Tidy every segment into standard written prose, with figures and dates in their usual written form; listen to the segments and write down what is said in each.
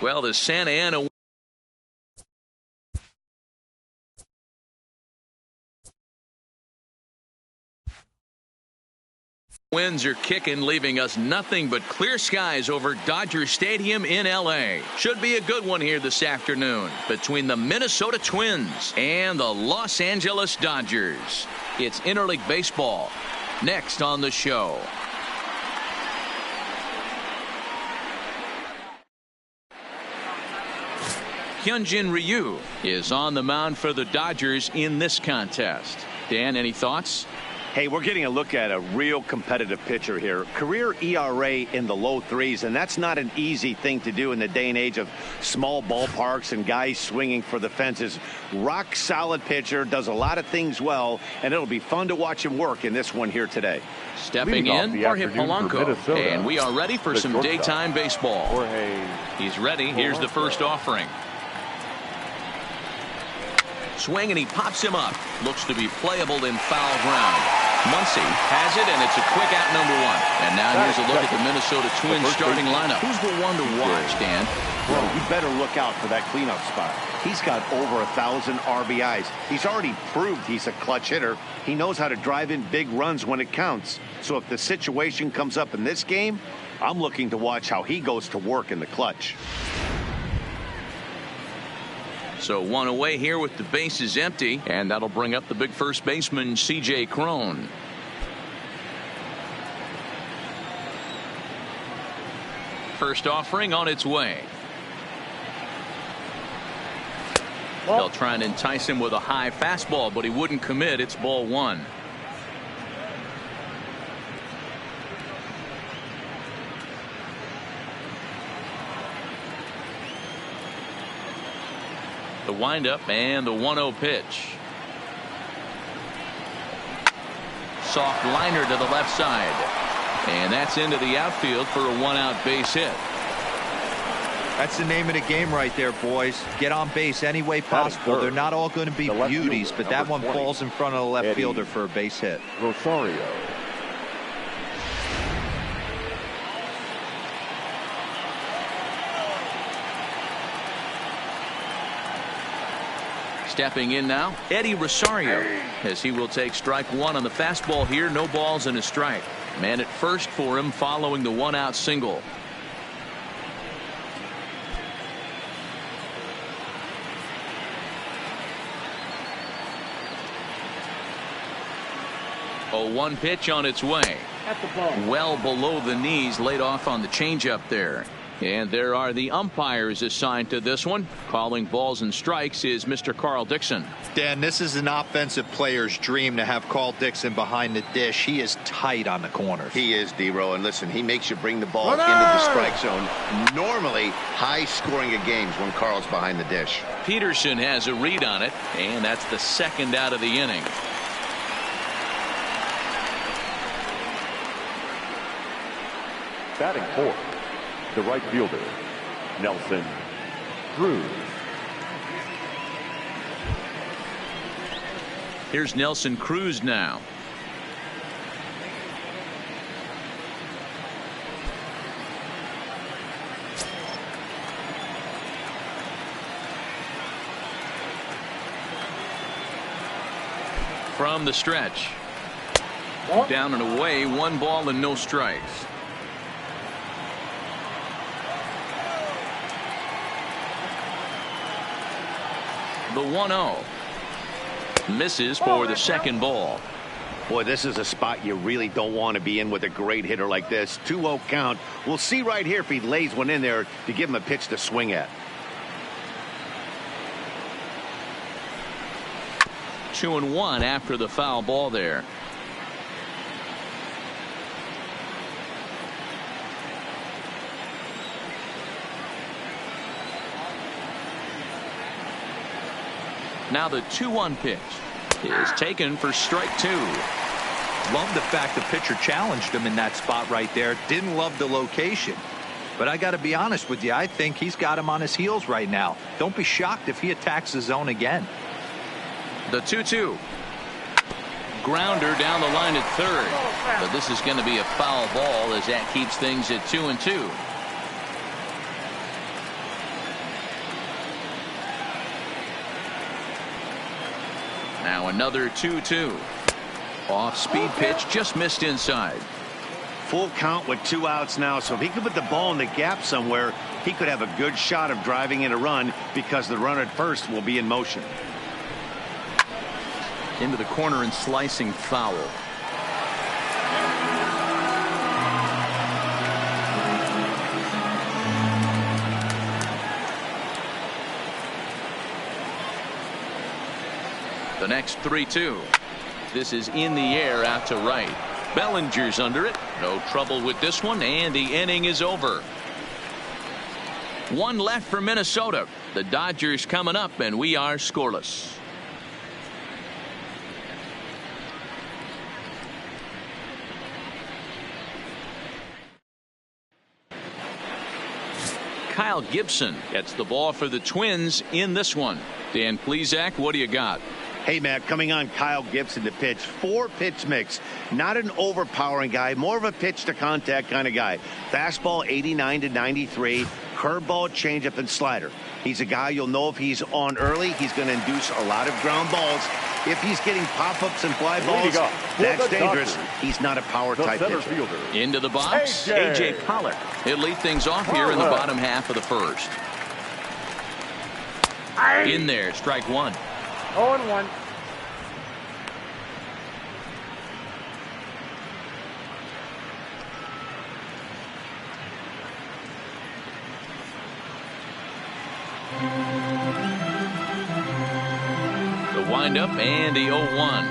Well, the Santa Ana winds are kicking, leaving us nothing but clear skies over Dodger Stadium in L.A. Should be a good one here this afternoon between the Minnesota Twins and the Los Angeles Dodgers. It's interleague baseball next on the show. Hyunjin Ryu is on the mound for the Dodgers in this contest. Dan, any thoughts? Hey, we're getting a look at a real competitive pitcher here. Career ERA in the low threes, and that's not an easy thing to do in the day and age of small ballparks and guys swinging for the fences. Rock solid pitcher, does a lot of things well, and it'll be fun to watch him work in this one here today. Stepping in, Jorge Polanco, and we are ready for some daytime baseball. He's ready. Here's the first offering. Swing, and he pops him up. Looks to be playable in foul ground. Muncy has it, and it's a quick out, number one. And now here's a look at the Minnesota Twins starting lineup. Who's the one to watch, Dan? Well, you better look out for that cleanup spot. He's got over 1,000 RBIs. He's already proved he's a clutch hitter. He knows how to drive in big runs when it counts. So if the situation comes up in this game, I'm looking to watch how he goes to work in the clutch. So one away here with the bases empty, and that'll bring up the big first baseman, C.J. Cron. First offering on its way. They'll try and entice him with a high fastball, but he wouldn't commit. It's ball one. The windup and the 1-0 pitch. Soft liner to the left side. And that's into the outfield for a one-out base hit. That's the name of the game right there, boys. Get on base any way possible. They're not all going to be beauties, but that one falls in front of the left fielder for a base hit. Rosario. Stepping in now, Eddie Rosario, as he will take strike one on the fastball here. No balls and a strike. Man at first for him following the one-out single. A 1 pitch on its way. Well below the knees, laid off on the changeup there. And there are the umpires assigned to this one. Calling balls and strikes is Mr. Carl Dixon. Dan, this is an offensive player's dream to have Carl Dixon behind the dish. He is tight on the corners. He is, D-Row, and listen, he makes you bring the ball into the strike zone. Normally high scoring of games when Carl's behind the dish. Peterson has a read on it, and that's the second out of the inning. Batting fourth, the right fielder, Nelson Cruz. Here's Nelson Cruz now. From the stretch. Down and away, 1 ball and no strikes. The 1-0 misses for the second ball. Boy, this is a spot you really don't want to be in with a great hitter like this. 2-0 count. We'll see right here if he lays one in there to give him a pitch to swing at. 2-1 after the foul ball there. Now the 2-1 pitch is taken for strike 2. Love the fact the pitcher challenged him in that spot right there. Didn't love the location. But I got to be honest with you, I think he's got him on his heels right now. Don't be shocked if he attacks the zone again. The 2-2. Grounder down the line at third. But this is going to be a foul ball as that keeps things at 2-2. another 2-2. Off-speed pitch just missed inside. Full count with 2 outs now, so if he could put the ball in the gap somewhere, he could have a good shot of driving in a run because the runner at first will be in motion. Into the corner and slicing foul. The next 3-2. This is in the air out to right. Bellinger's under it. No trouble with this one, and the inning is over. 1 left for Minnesota. The Dodgers coming up, and we are scoreless. Kyle Gibson gets the ball for the Twins in this one. Dan Plesac, what do you got? Hey, Matt, coming on Kyle Gibson to pitch. 4-pitch mix. Not an overpowering guy, more of a pitch to contact kind of guy. Fastball 89 to 93, curveball, changeup, and slider. He's a guy you'll know if he's on early, he's going to induce a lot of ground balls. If he's getting pop-ups and fly balls, that's dangerous. He's not a power-type pitcher. Into the box, A.J. Pollock. He'll lead things off here in the bottom half of the first. In there, strike 1. 0-1. The windup and the 0-1.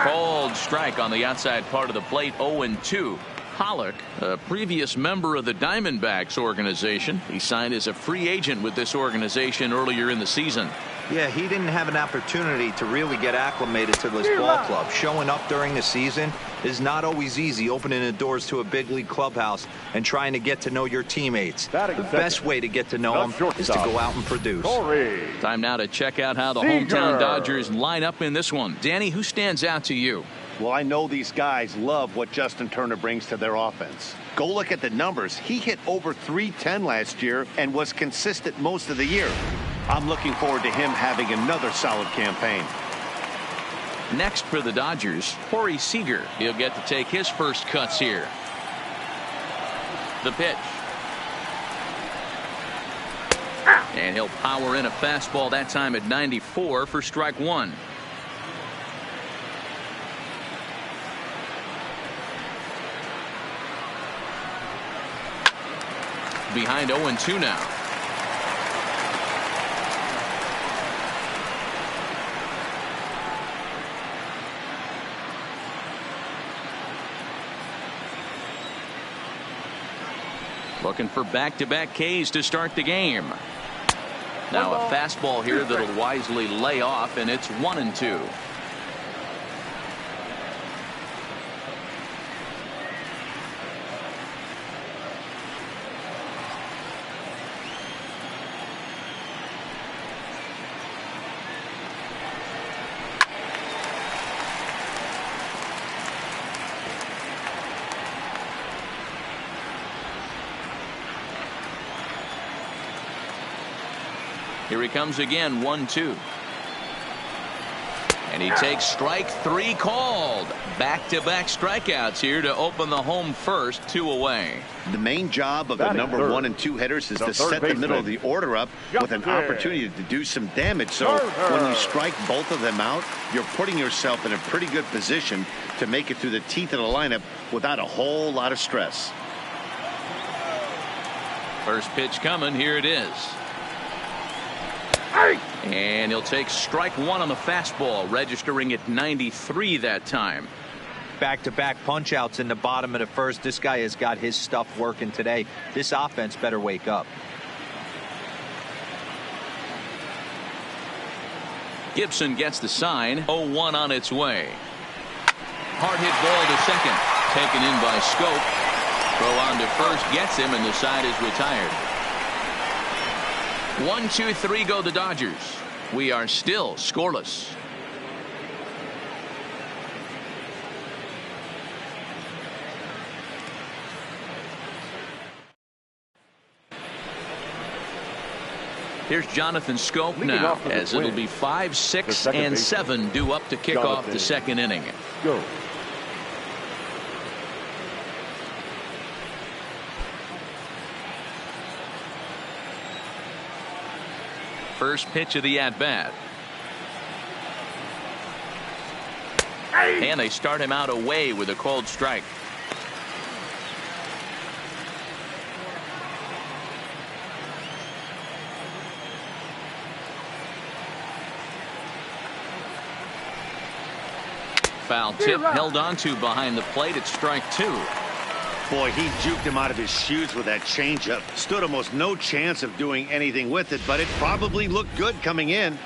Called strike on the outside part of the plate. 0-2. Pollock, a previous member of the Diamondbacks organization. He signed as a free agent with this organization earlier in the season. Yeah, he didn't have an opportunity to really get acclimated to this ball club. Showing up during the season is not always easy, opening the doors to a big league clubhouse and trying to get to know your teammates. The best way to get to know them is to go out and produce. Time now to check out how the hometown Dodgers line up in this one. Danny, who stands out to you? Well, I know these guys love what Justin Turner brings to their offense. Go look at the numbers. He hit over .310 last year and was consistent most of the year. I'm looking forward to him having another solid campaign. Next for the Dodgers, Corey Seager. He'll get to take his first cuts here. The pitch. And he'll power in a fastball that time at 94 for strike 1. Behind 0-2 now. Looking for back-to-back Ks to start the game. Now a fastball here that'll wisely lay off, and it's 1-2. Here he comes again, 1-2. And he takes strike 3 called. Back-to-back strikeouts here to open the home first, 2 away. The main job of the number 1 and 2 hitters is to set the middle of the order up with an opportunity to do some damage. So when you strike both of them out, you're putting yourself in a pretty good position to make it through the teeth of the lineup without a whole lot of stress. First pitch coming. Here it is. And he'll take strike 1 on the fastball, registering at 93 that time. Back-to-back punch-outs in the bottom of the first. This guy has got his stuff working today. This offense better wake up. Gibson gets the sign. 0-1 on its way. Hard hit ball to second. Taken in by Scope. Throw on to first gets him, and the side is retired. 1-2-3 go the Dodgers. We are still scoreless. Here's Jonathan Scope now, as it'll be 5, 6, and 7 due up to kick off the second inning. Go. First pitch of the at-bat. And they start him out away with a called strike. Foul tip held onto behind the plate at strike 2. Boy, he juked him out of his shoes with that changeup. Stood almost no chance of doing anything with it, but it probably looked good coming in.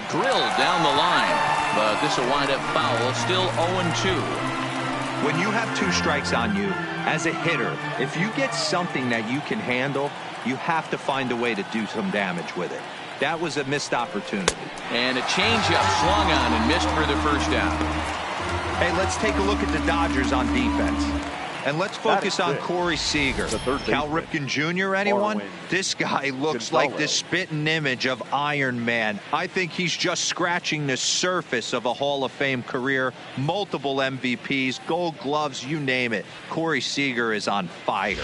Drilled down the line, but this will wind up foul. Still 0-2. When you have 2 strikes on you, as a hitter, if you get something that you can handle, you have to find a way to do some damage with it. That was a missed opportunity. And a changeup swung on and missed for the first out. Hey, let's take a look at the Dodgers on defense. And let's focus on Corey Seager. Cal Ripken Jr., anyone? This guy looks like the spitting image of Iron Man. I think he's just scratching the surface of a Hall of Fame career. Multiple MVPs, Gold Gloves, you name it. Corey Seager is on fire.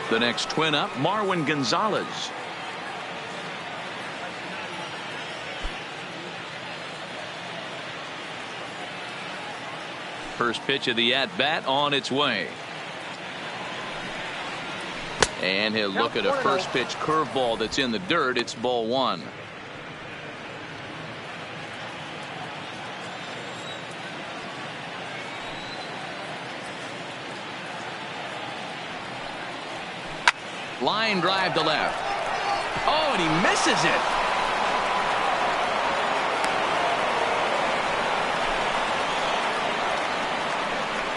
The next twin up, Marwin Gonzalez. First pitch of the at-bat on its way. And he'll look at a first pitch curveball that's in the dirt. It's ball 1. Line drive to left. Oh, and he misses it.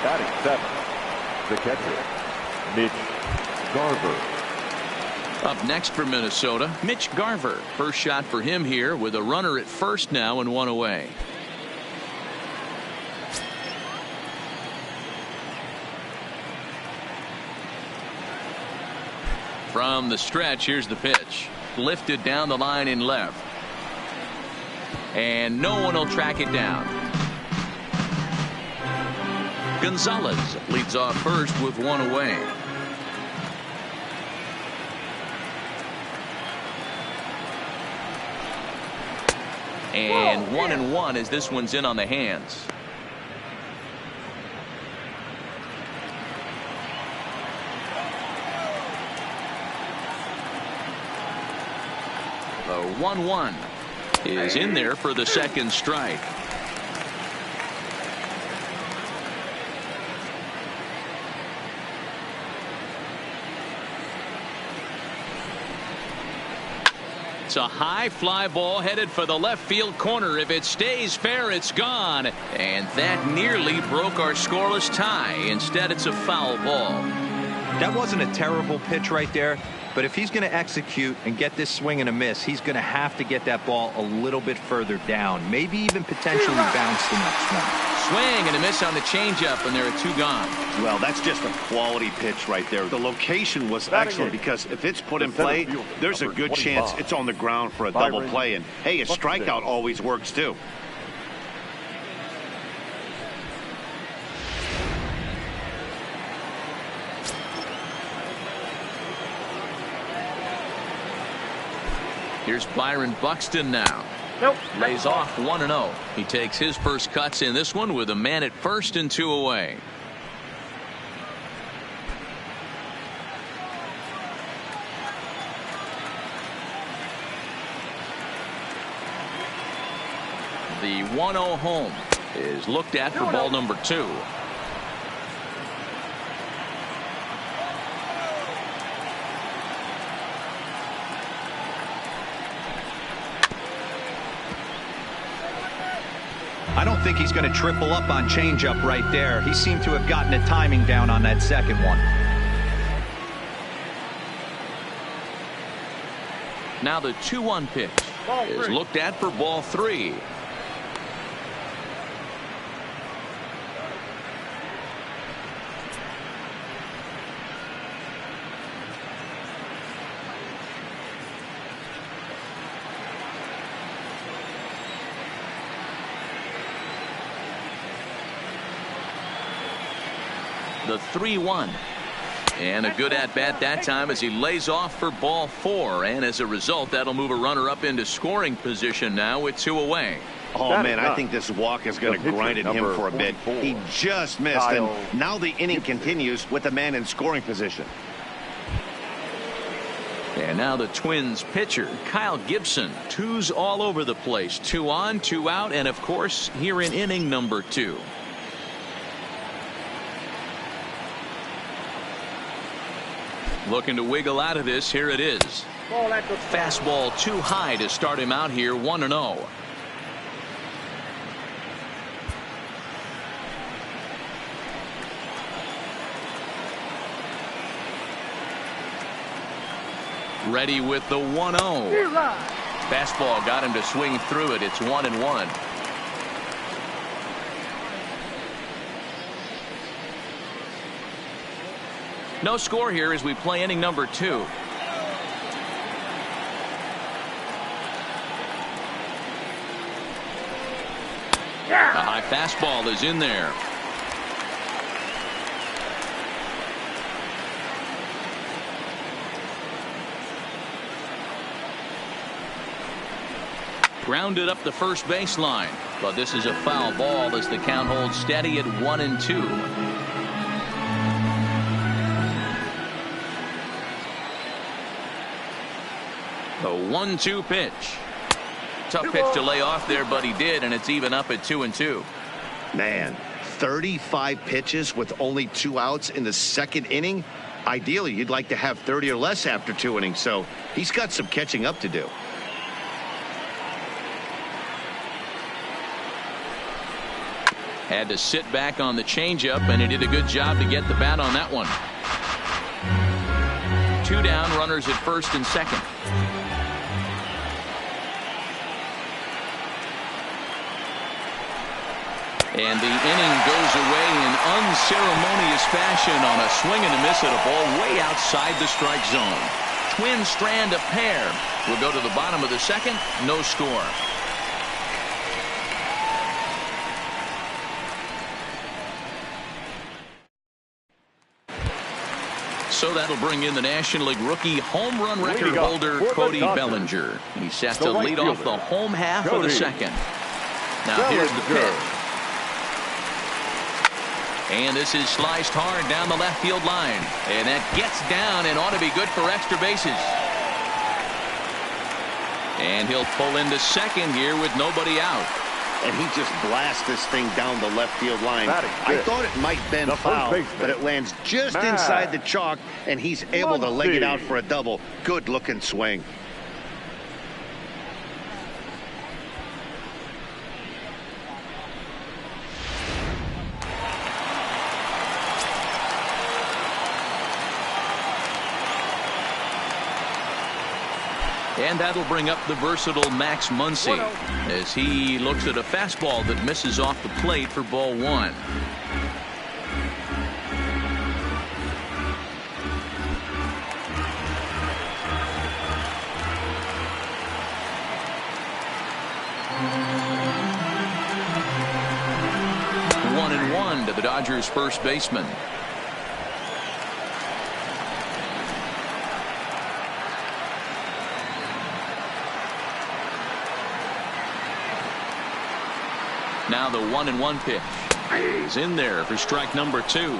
Batting 7, the catcher, Mitch Garver. Up next for Minnesota, Mitch Garver. First shot for him here with a runner at first now and 1 away. From the stretch, here's the pitch. Lifted down the line in left. And no one will track it down. Gonzalez leads off first with 1 away. And 1-1 as this one's in on the hands. The 1-1 is in there for the second strike. It's a high fly ball headed for the left field corner. If it stays fair, it's gone. And that nearly broke our scoreless tie. Instead, it's a foul ball. That wasn't a terrible pitch right there. But if he's going to execute and get this swing and a miss, he's going to have to get that ball a little bit further down. Maybe even potentially bounce the next one. Swing and a miss on the changeup, and there are 2 gone. Well, that's just a quality pitch right there. The location was excellent because if it's put in play, there's a good chance it's on the ground for a double play. And, hey, a strikeout always works, too. Here's Byron Buxton now. Lays off 1-0. He takes his first cuts in this one with a man at first and 2 away. The 1-0 home is looked at for ball number 2. I don't think he's going to triple up on changeup right there. He seemed to have gotten the timing down on that second one. Now the 2-1 pitch is looked at for ball 3. The 3-1. And a good at-bat that time as he lays off for ball 4. And as a result, that'll move a runner up into scoring position now with 2 away. Oh, man, I think this walk is going to grind at him for a bit. He just missed, and now the inning continues with the man in scoring position. And now the Twins pitcher, Kyle Gibson. 2s all over the place. 2 on, 2 out, and of course, here in inning number 2. Looking to wiggle out of this. Here it is. Fastball too high to start him out here. 1-0. Ready with the 1-0. Fastball got him to swing through it. It's 1-1. No score here as we play inning number 2. A high fastball is in there. Grounded up the first baseline, but this is a foul ball as the count holds steady at 1-2. The 1-2 pitch. Tough pitch to lay off there, but he did, and it's even up at 2-2. Man, 35 pitches with only 2 outs in the second inning. Ideally, you'd like to have 30 or less after 2 innings, so he's got some catching up to do. Had to sit back on the changeup, and he did a good job to get the bat on that one. 2 down, runners at first and second. And the inning goes away in unceremonious fashion on a swing and a miss at a ball way outside the strike zone. Twins strand a pair. We'll go to the bottom of the second. No score. So that'll bring in the National League rookie home run record holder Cody Bellinger. He's set to lead off the home half of the second. Now here's the pitch. And this is sliced hard down the left field line. And that gets down and ought to be good for extra bases. And he'll pull into second here with nobody out. And he just blasts this thing down the left field line. I thought it might bend foul, but it lands just inside the chalk, and he's able to leg it out for a double. Good looking swing. And that'll bring up the versatile Max Muncy as he looks at a fastball that misses off the plate for ball 1. One and one to the Dodgers first baseman. Now the 1-1 pitch is in there for strike number 2.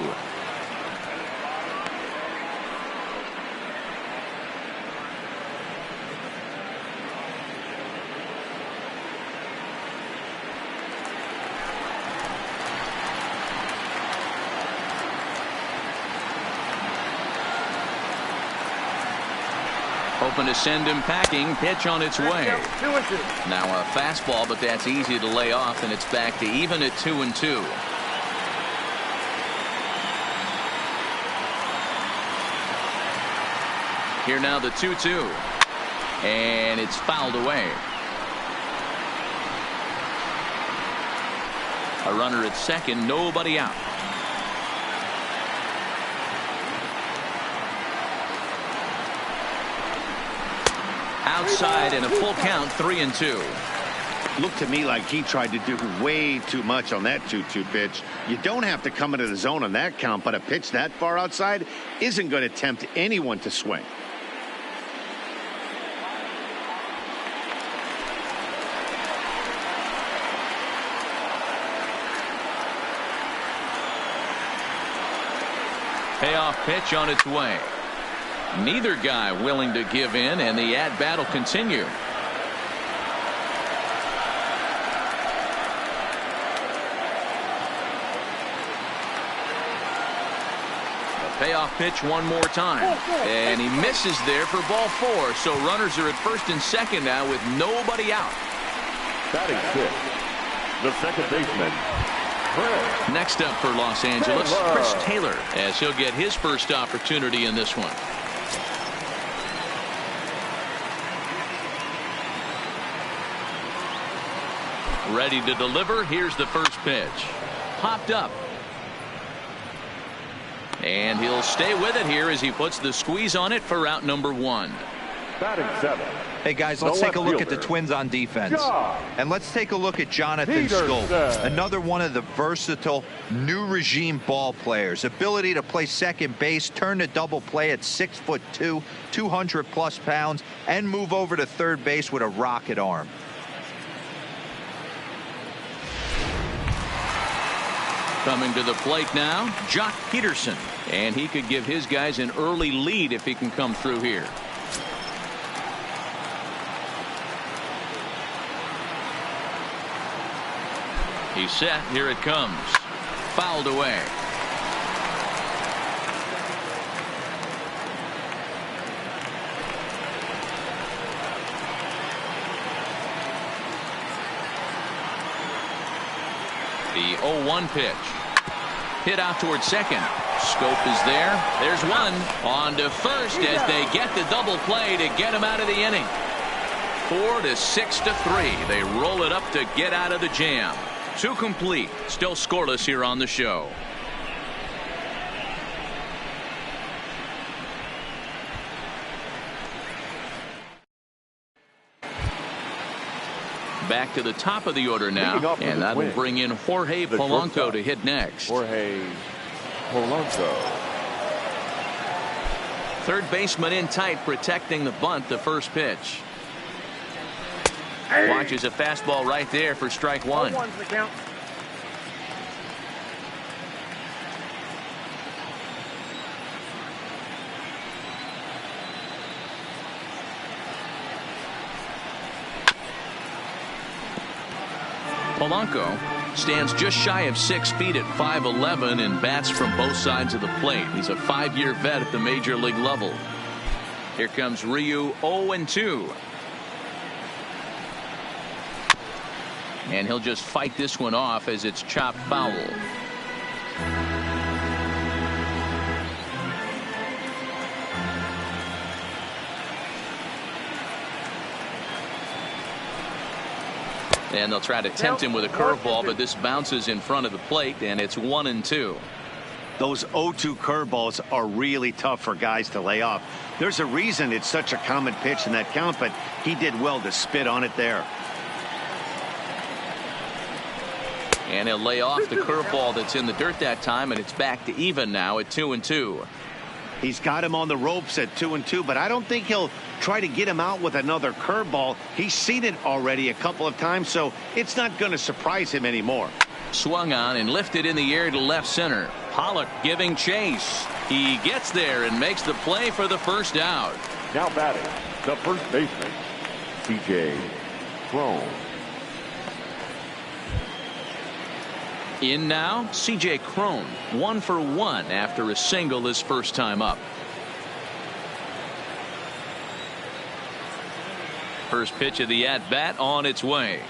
Hoping to send him packing. Pitch on its way. Now a fastball, but that's easy to lay off, and it's back to even at 2-2. Here now the 2-2. And it's fouled away. A runner at second, nobody out. Outside and a full count, 3-2. Looked to me like he tried to do way too much on that 2-2 pitch. You don't have to come into the zone on that count, but a pitch that far outside isn't going to tempt anyone to swing. Payoff pitch on its way. Neither guy willing to give in, and the at-bat will continue. Payoff pitch one more time, and he misses there for ball 4. So runners are at first and second now with nobody out. Batting 6, the second baseman, Chris. Next up for Los Angeles, Chris Taylor, as he'll get his first opportunity in this one. Ready to deliver. Here's the first pitch. Popped up. And he'll stay with it here as he puts the squeeze on it for out number 1. Batting 7. Hey guys, let's take a look at the Twins on defense. And let's take a look at Jonathan Schoop, another one of the versatile new regime ball players. Ability to play second base, turn to double play at 6'2", 200+ pounds, and move over to third base with a rocket arm. Coming to the plate now, Jock Peterson. And he could give his guys an early lead if he can come through here. He's set. Here it comes. Fouled away. The 0-1 pitch. Hit out towards second. Scope is there. There's one. On to first as they get the double play to get him out of the inning. 4 to 6 to 3. They roll it up to get out of the jam. 2 complete. Still scoreless here on the show. Back to the top of the order now, and that'll bring in Jorge Polanco to hit next. Jorge Polanco. Third baseman in tight, protecting the bunt. The first pitch. Watches a fastball right there for strike 1. Polanco stands just shy of 6 feet at 5'11" and bats from both sides of the plate. He's a 5-year vet at the major league level. Here comes Ryu, 0-2. And he'll just fight this one off as it's chopped foul. And they'll try to tempt him with a curveball, but this bounces in front of the plate, and it's 1-2. Those 0-2 curveballs are really tough for guys to lay off. There's a reason it's such a common pitch in that count, but he did well to spit on it there. And he'll lay off the curveball that's in the dirt that time, and it's back to even now at 2-2. He's got him on the ropes at 2-2, but I don't think he'll try to get him out with another curveball. He's seen it already a couple of times, so it's not going to surprise him anymore. Swung on and lifted in the air to left center. Pollock giving chase. He gets there and makes the play for the first out. Now batting, the first baseman, C.J. Cron. In now, C.J. Cron, 1 for 1 after a single his first time up. First pitch of the at-bat on its way.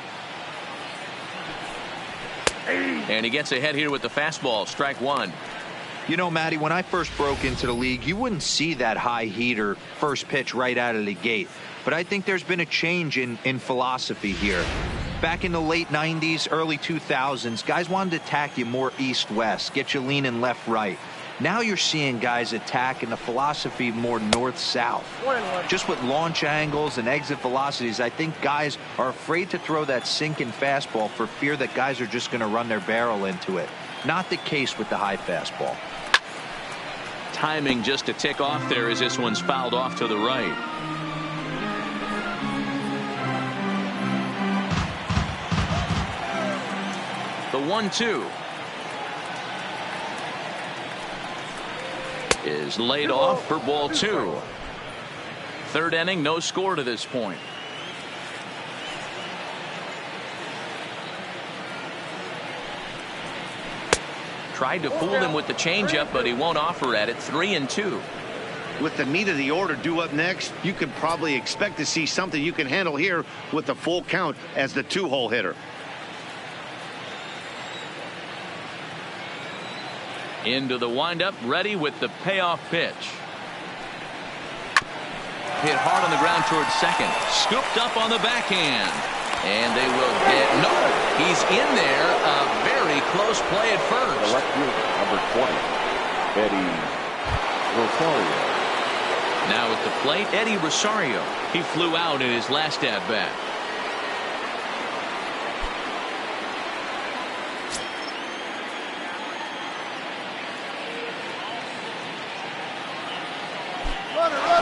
And he gets ahead here with the fastball, strike 1. You know, Matty, when I first broke into the league, you wouldn't see that high heater first pitch right out of the gate. But I think there's been a change in philosophy here. Back in the late 90s, early 2000s, guys wanted to attack you more east-west, get you leaning left-right. Now you're seeing guys attack in the philosophy more north-south. Just with launch angles and exit velocities, I think guys are afraid to throw that sinking fastball for fear that guys are just going to run their barrel into it. Not the case with the high fastball. Timing just a tick off there as this one's fouled off to the right. The 1-2 is laid off for ball 2. Third inning, no score to this point. Tried to fool him with the changeup, but he won't offer at it. 3-2. With the meat of the order due up next, you could probably expect to see something you can handle here with the full count as the 2-hole hitter. Into the windup, ready with the payoff pitch. Hit hard on the ground towards second. Scooped up on the backhand. And they will get, no, he's in there. A very close play at first. Left fielder, number 20, Eddie Rosario. Now at the plate, Eddie Rosario. He flew out in his last at-bat.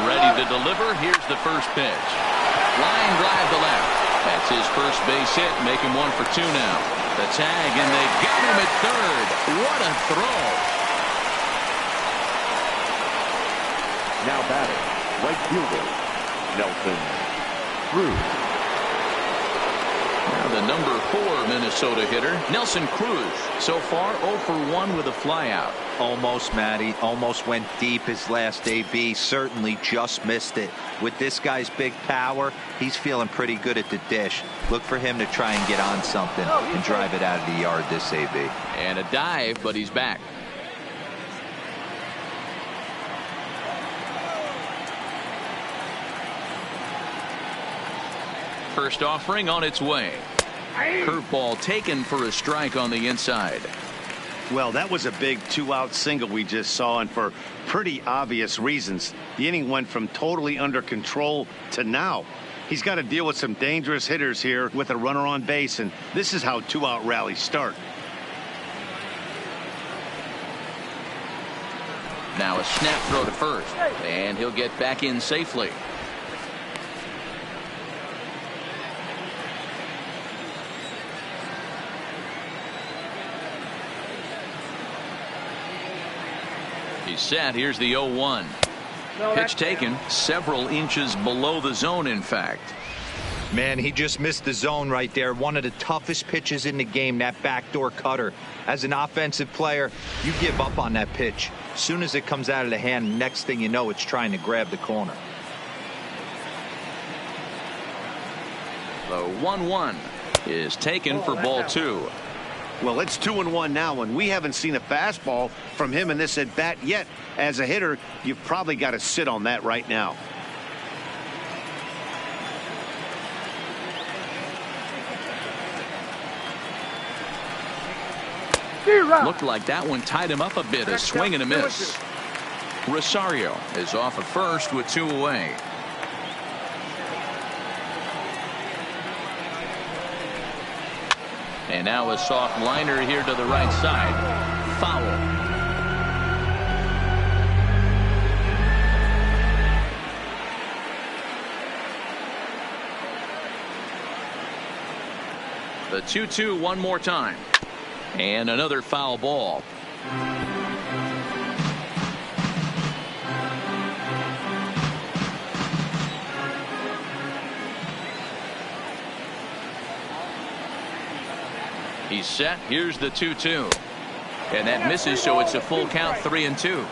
Ready to deliver. Here's the first pitch. Line drive to left. That's his first base hit. Make him 1 for 2 now. The tag, and they got him at third. What a throw. Now batting, right fielder, Nelson Cruz. Now the number 4 Minnesota hitter, Nelson Cruz. So far 0 for 1 with a flyout. Almost, Matty. Almost went deep his last AB. Certainly just missed it. With this guy's big power, he's feeling pretty good at the dish. Look for him to try and get on something and drive it out of the yard this AB. And a dive, but he's back. First offering on its way. Curveball taken for a strike on the inside. Well, that was a big 2-out single we just saw, and for pretty obvious reasons. The inning went from totally under control to now. He's got to deal with some dangerous hitters here with a runner on base, and this is how 2-out rallies start. Now a snap throw to first, and he'll get back in safely. He's set. Here's the 0-1. Pitch taken several inches below the zone, in fact. Man, he just missed the zone right there. One of the toughest pitches in the game, that backdoor cutter. As an offensive player, you give up on that pitch. As soon as it comes out of the hand, next thing you know, it's trying to grab the corner. The 1-1 is taken for ball 2. Well, it's 2-1 now, and we haven't seen a fastball from him in this at-bat yet. As a hitter, you've probably got to sit on that right now. Looked like that one tied him up a bit. A swing and a miss. Rosario is off at first with 2 away. And now a soft liner here to the right side. Foul. The 2-2 one more time. And another foul ball. He's set. Here's the 2-2. And that misses, so it's a full count, 3-2.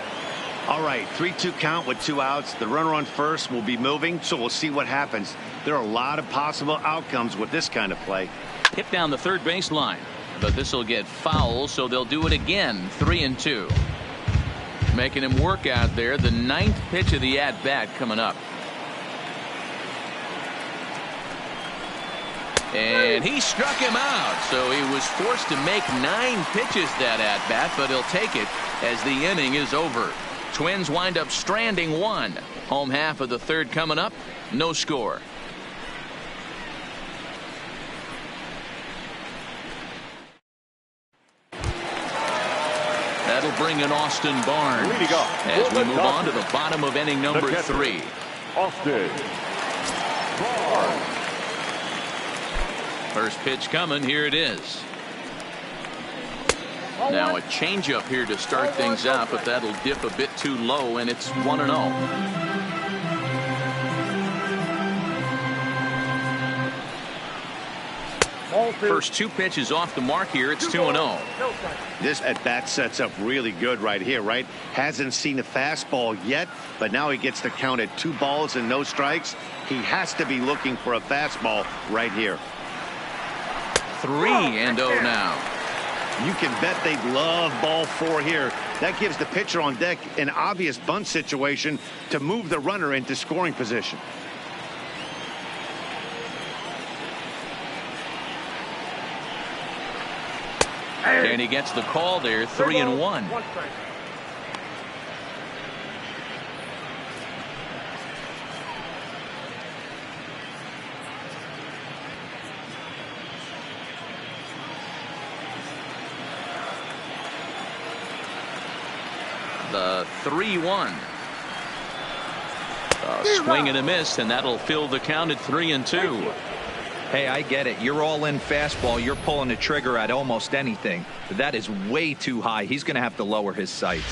All right, 3-2 count with 2 outs. The runner on first will be moving, so we'll see what happens. There are a lot of possible outcomes with this kind of play. Hit down the third baseline, but this will get foul, so they'll do it again. 3-2. Making him work out there. The 9th pitch of the at-bat coming up. And he struck him out, so he was forced to make 9 pitches that at-bat, but he'll take it as the inning is over. Twins wind up stranding 1. Home half of the third coming up. No score. That'll bring in Austin Barnes as we move on to the bottom of inning number 3. Austin Barnes. First pitch coming. Here it is. Now a changeup here to start things out, but that'll dip a bit too low, and it's 1-0. First 2 pitches off the mark here. It's 2-0. This at bat sets up really good right here, right? Hasn't seen a fastball yet, but now he gets the count at 2 balls and no strikes. He has to be looking for a fastball right here. 3-0 now. You can bet they love ball 4 here. That gives the pitcher on deck an obvious bunt situation to move the runner into scoring position. And he gets the call there. 3-1. The 3-1. Swing and a miss, and that'll fill the count at 3-2. Hey, I get it. You're all in fastball. You're pulling the trigger at almost anything. But that is way too high. He's going to have to lower his sights.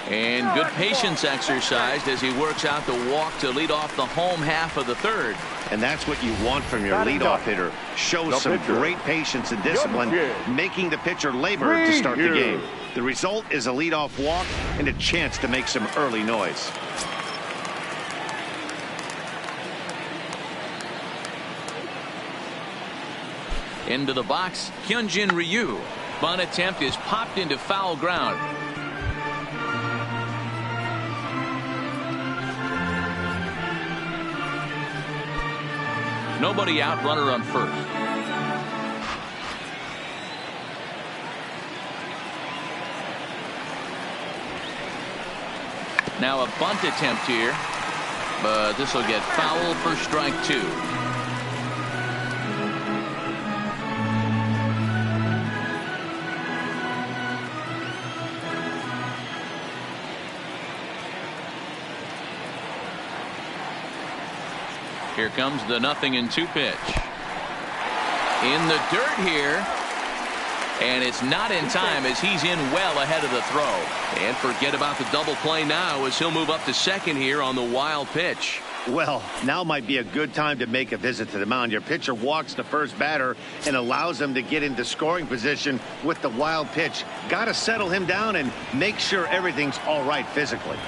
And good patience exercised as he works out the walk to lead off the home half of the third. And that's what you want from your leadoff hitter. Shows some great patience and discipline, making the pitcher labor to start the game. The result is a leadoff walk and a chance to make some early noise. Into the box, Hyunjin Ryu. Bunt attempt is popped into foul ground. Nobody out, runner on first. Now a bunt attempt here, but this will get foul for strike 2. Here comes the 0-2 pitch. In the dirt here. And it's not in time as he's in well ahead of the throw. And forget about the double play now as he'll move up to second here on the wild pitch. Well, now might be a good time to make a visit to the mound. Your pitcher walks the first batter and allows him to get into scoring position with the wild pitch. Got to settle him down and make sure everything's all right physically.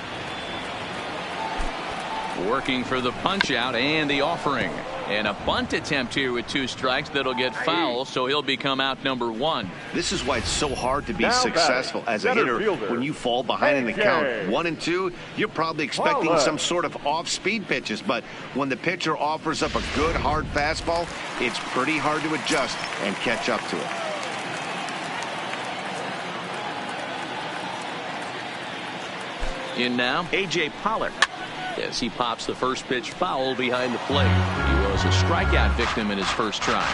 Working for the punch out and the offering. And a bunt attempt here with 2 strikes that'll get foul, so he'll become out number 1. This is why it's so hard to be successful as a hitter when you fall behind in the count 1-2. You're probably expecting some sort of off-speed pitches, but when the pitcher offers up a good hard fastball, it's pretty hard to adjust and catch up to it. In now, A.J. Pollock. As he pops the first pitch foul behind the plate. He was a strikeout victim in his first try.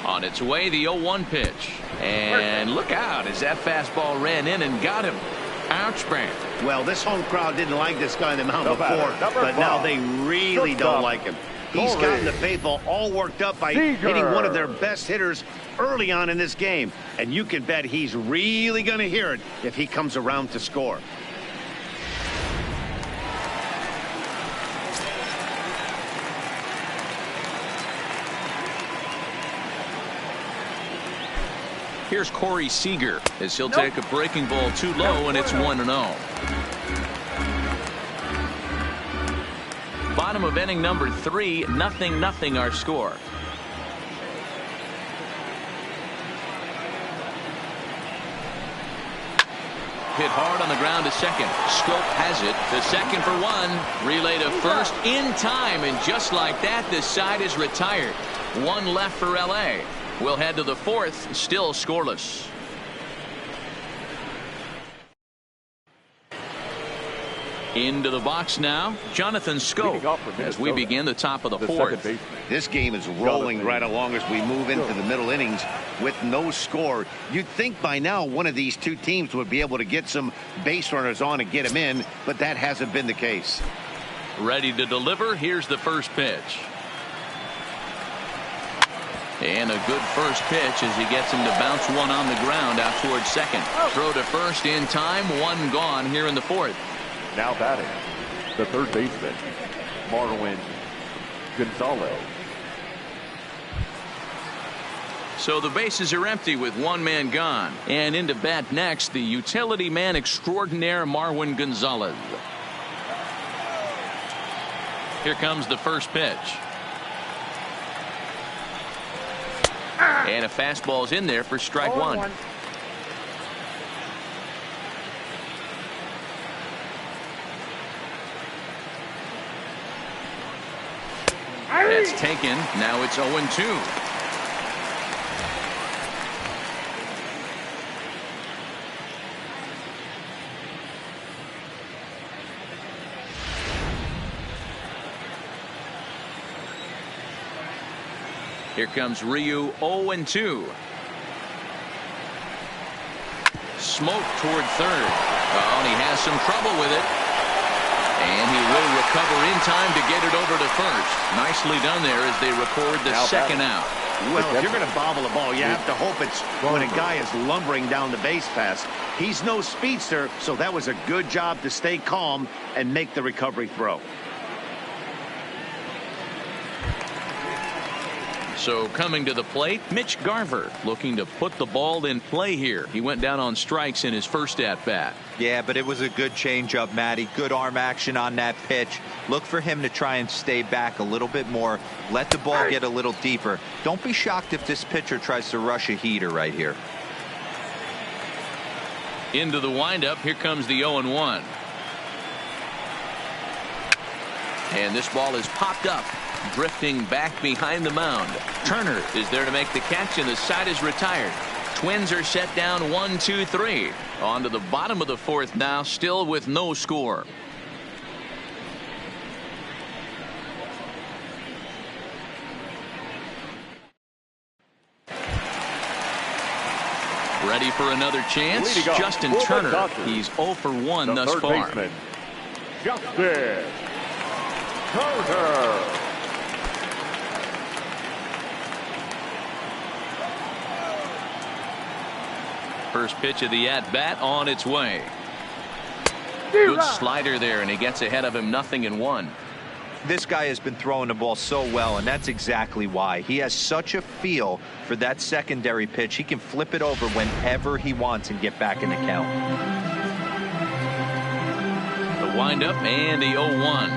On its way, the 0-1 pitch. And look out as that fastball ran in and got him. Ouch, man. Well, this home crowd didn't like this guy on the mound before, but now they really don't like him. He's gotten the faithful all worked up by hitting one of their best hitters early on in this game. And you can bet he's really going to hear it if he comes around to score. Here's Corey Seager as he'll take a breaking ball too low, and it's 1-0. bottom of inning number 3, 0-0 our score. Hit hard on the ground to second. Scope has it to second for 1. Relay to first in time, and just like that, this side is retired. 1 left for LA. We'll head to the 4th, still scoreless. Into the box now, Jonathan Scope, as we begin the top of the 4th. This game is rolling right along as we move into the middle innings with no score. You'd think by now one of these two teams would be able to get some base runners on and get them in, but that hasn't been the case. Ready to deliver. Here's the first pitch. And a good first pitch as he gets him to bounce one on the ground out towards second. Throw to first in time. 1 gone here in the 4th. Now batting, the third baseman, Marwin Gonzalez. So the bases are empty with 1 man gone. And into bat next, the utility man extraordinaire, Marwin Gonzalez. Here comes the first pitch. And a fastball's in there for strike 1. That's taken. Now it's 0-2. Here comes Ryu, 0-2. Smoke toward third. Oh, and he has some trouble with it. And he will recover in time to get it over to first. Nicely done there as they record the second out. Well, if you're going to bobble the ball, you have to hope it's when a guy is lumbering down the base pass. He's no speedster, so that was a good job to stay calm and make the recovery throw. So coming to the plate, Mitch Garver looking to put the ball in play here. He went down on strikes in his first at-bat. Yeah, but it was a good changeup, Matty. Good arm action on that pitch. Look for him to try and stay back a little bit more. Let the ball get a little deeper. Don't be shocked if this pitcher tries to rush a heater right here. Into the windup. Here comes the 0-1. And this ball is popped up, drifting back behind the mound. Turner is there to make the catch, and the side is retired. Twins are set down 1-2-3. On to the bottom of the 4th now, still with no score. Ready for another chance? Justin Turner. He's 0 for 1 thus far. Baseman, Justin Turner. First pitch of the at-bat on its way. Good slider there, and he gets ahead of him, 0-1. This guy has been throwing the ball so well, and that's exactly why. He has such a feel for that secondary pitch. He can flip it over whenever he wants and get back in the count. The windup and the 0-1.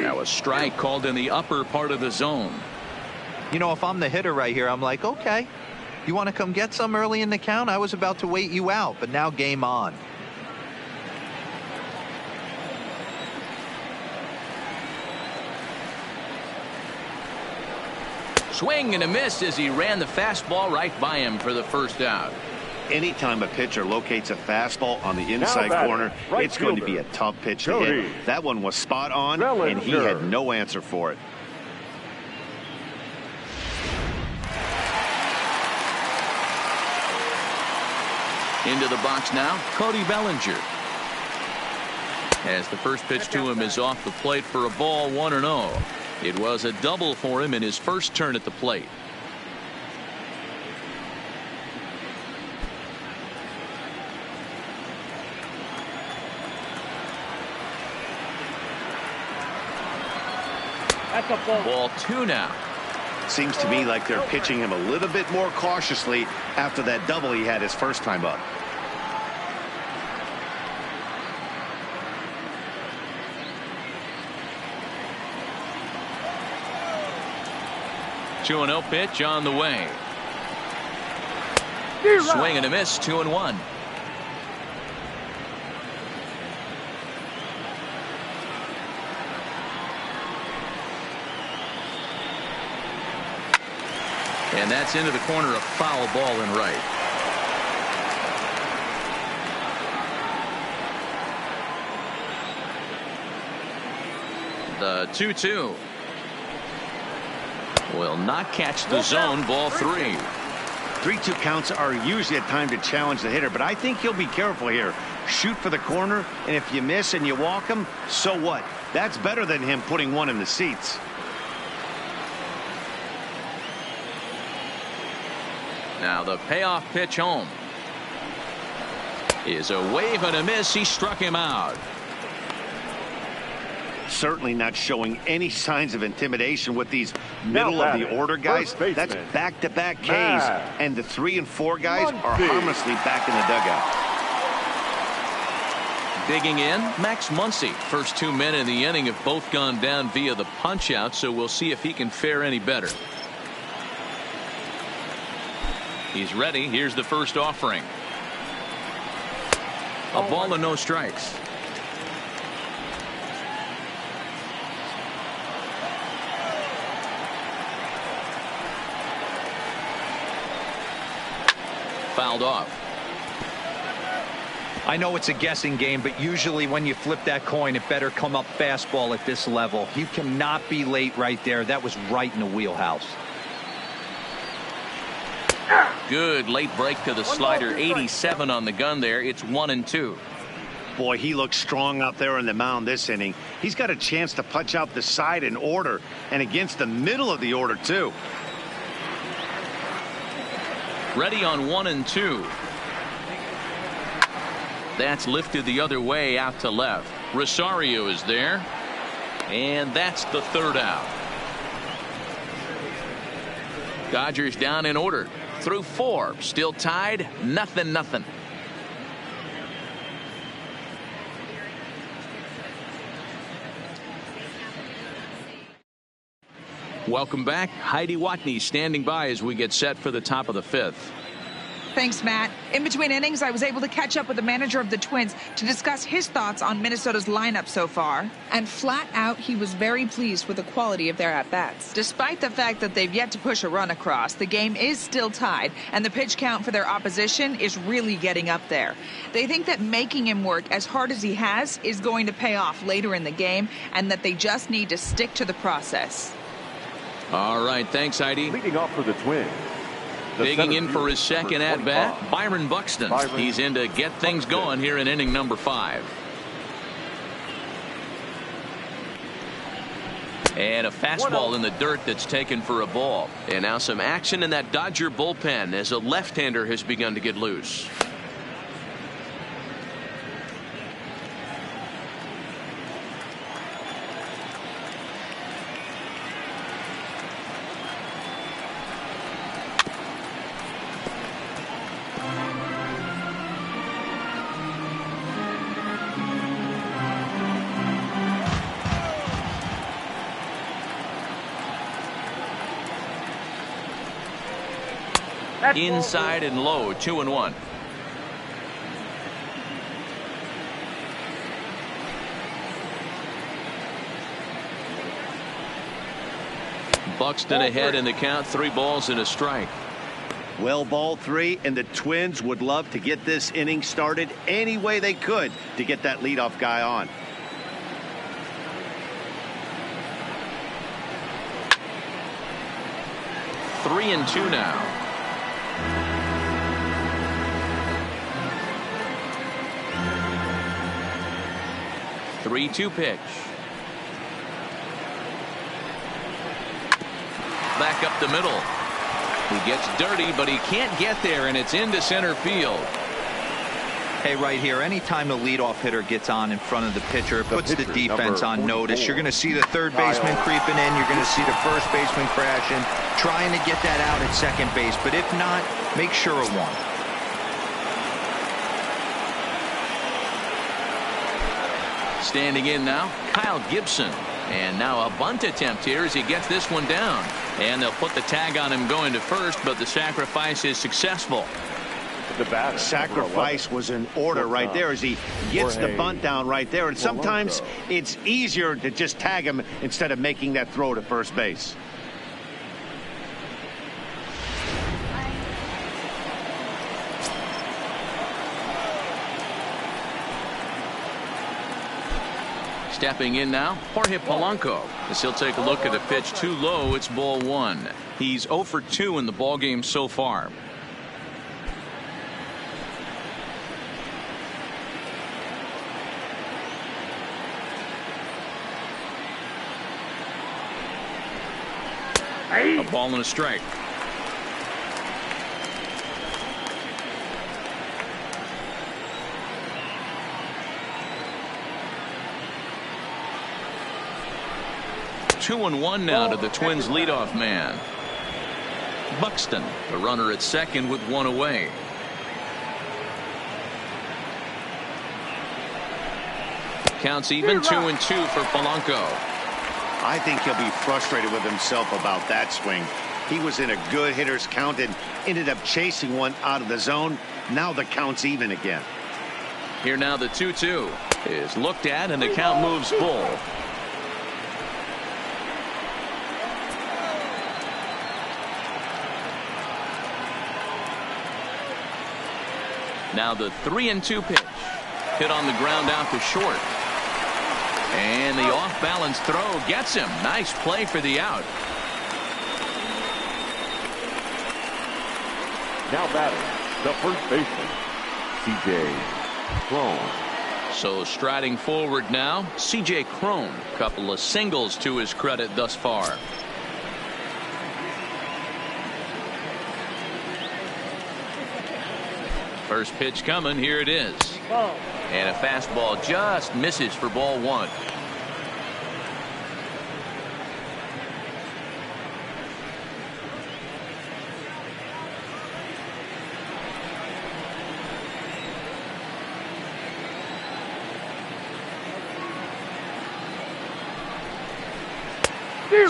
Now a strike called in the upper part of the zone. You know, if I'm the hitter right here, I'm like, okay, you want to come get some early in the count? I was about to wait you out, but now game on. Swing and a miss as he ran the fastball right by him for the first out. Anytime a pitcher locates a fastball on the inside corner, it's going to be a tough pitch to hit. That one was spot on, and he had no answer for it. Into the box now, Cody Bellinger. As the first pitch to him is off the plate for a ball, 1-0. It was a double for him in his first turn at the plate. Ball 2 now. Seems to me like they're pitching him a little bit more cautiously after that double he had his first time up. 2-0 pitch on the way. Swing and a miss, 2-1. And that's into the corner, a foul ball in right. The 2-2 will not catch the zone. Ball 3. 3-2 counts are usually a time to challenge the hitter, but I think he'll be careful here. Shoot for the corner, and if you miss and you walk him, so what? That's better than him putting one in the seats. Now the payoff pitch home is a wave and a miss. He struck him out. Certainly not showing any signs of intimidation with these middle of the order guys. That's back-to-back Ks, and the 3 and 4 guys are harmlessly back in the dugout. Digging in, Max Muncy. First 2 men in the inning have both gone down via the punch out, so we'll see if he can fare any better. He's ready. Here's the first offering. A ball and no strikes. Fouled off. I know it's a guessing game, but usually when you flip that coin, it better come up fastball at this level. You cannot be late right there. That was right in the wheelhouse. Good late break to the slider. 87 on the gun there. It's 1-2. Boy, he looks strong out there on the mound this inning. He's got a chance to punch out the side in order, and against the middle of the order too. Ready on 1-2. That's lifted the other way out to left. Rosario is there, and that's the third out. Dodgers down in order through 4, still tied, 0-0. Welcome back. Heidi Watney standing by as we get set for the top of the 5th. Thanks, Matt. In between innings, I was able to catch up with the manager of the Twins to discuss his thoughts on Minnesota's lineup so far. And flat out, he was very pleased with the quality of their at-bats. Despite the fact that they've yet to push a run across, the game is still tied, and the pitch count for their opposition is really getting up there. They think that making him work as hard as he has is going to pay off later in the game, and that they just need to stick to the process. All right, thanks, Heidi. Leading off for the Twins. Digging in for his second at-bat, Byron Buxton. He's in to get things going here in inning number 5. And a fastball in the dirt that's taken for a ball. And now some action in that Dodger bullpen as a left-hander has begun to get loose. Inside and low, 2-1. Buxton ahead in the count, 3 balls and a strike. Well, ball 3, and the Twins would love to get this inning started any way they could to get that leadoff guy on. Three and 2 now. 3-2 pitch. Back up the middle. He gets dirty, but he can't get there, and it's into center field. Hey, right here, anytime the leadoff hitter gets on in front of the pitcher, it puts the defense on notice. You're going to see the third baseman creeping in. You're going to see the first baseman crashing, trying to get that out at second base. But if not, make sure of one. Standing in now, Kyle Gibson. And now a bunt attempt here as he gets this one down. And they'll put the tag on him going to first, but the sacrifice is successful. The batter, Sacrifice was in order right there as he gets the bunt down right there. And sometimes it's easier to just tag him instead of making that throw to first base. Stepping in now, Jorge Polanco. As he'll take a look at a pitch too low, it's ball one. He's 0 for 2 in the ballgame so far. A ball and a strike. Two and one now to the Twins leadoff man. Buxton, the runner at second with one away. Counts even 2-2 for Polanco. I think he'll be frustrated with himself about that swing. He was in a good hitter's count and ended up chasing one out of the zone. Now the count's even again. Here now the 2-2 is looked at and the count moves full. Now the 3-2 pitch. Hit on the ground out to short. And the off-balance throw gets him. Nice play for the out. Now batting, the first baseman, C.J. Cron. So striding forward now, C.J. Cron. Couple of singles to his credit thus far. First pitch coming. Here it is. And a fastball just misses for ball one.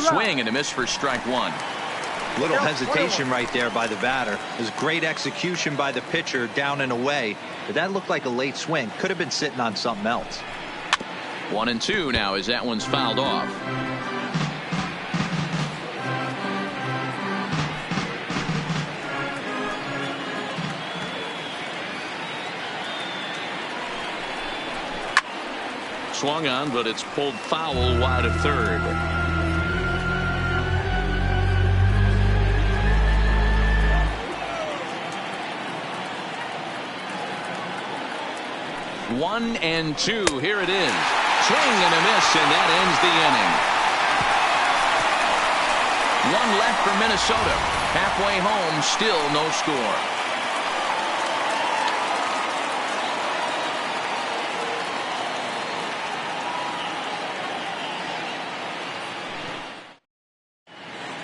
Swing and a miss for strike one. Little hesitation right there by the batter. It was great execution by the pitcher down and away, but that looked like a late swing. Could have been sitting on something else. 1-2 now as that one's fouled off. Swung on, but it's pulled foul wide of third. One and two. Here it is. Swing and a miss, and that ends the inning. One left for Minnesota. Halfway home, still no score.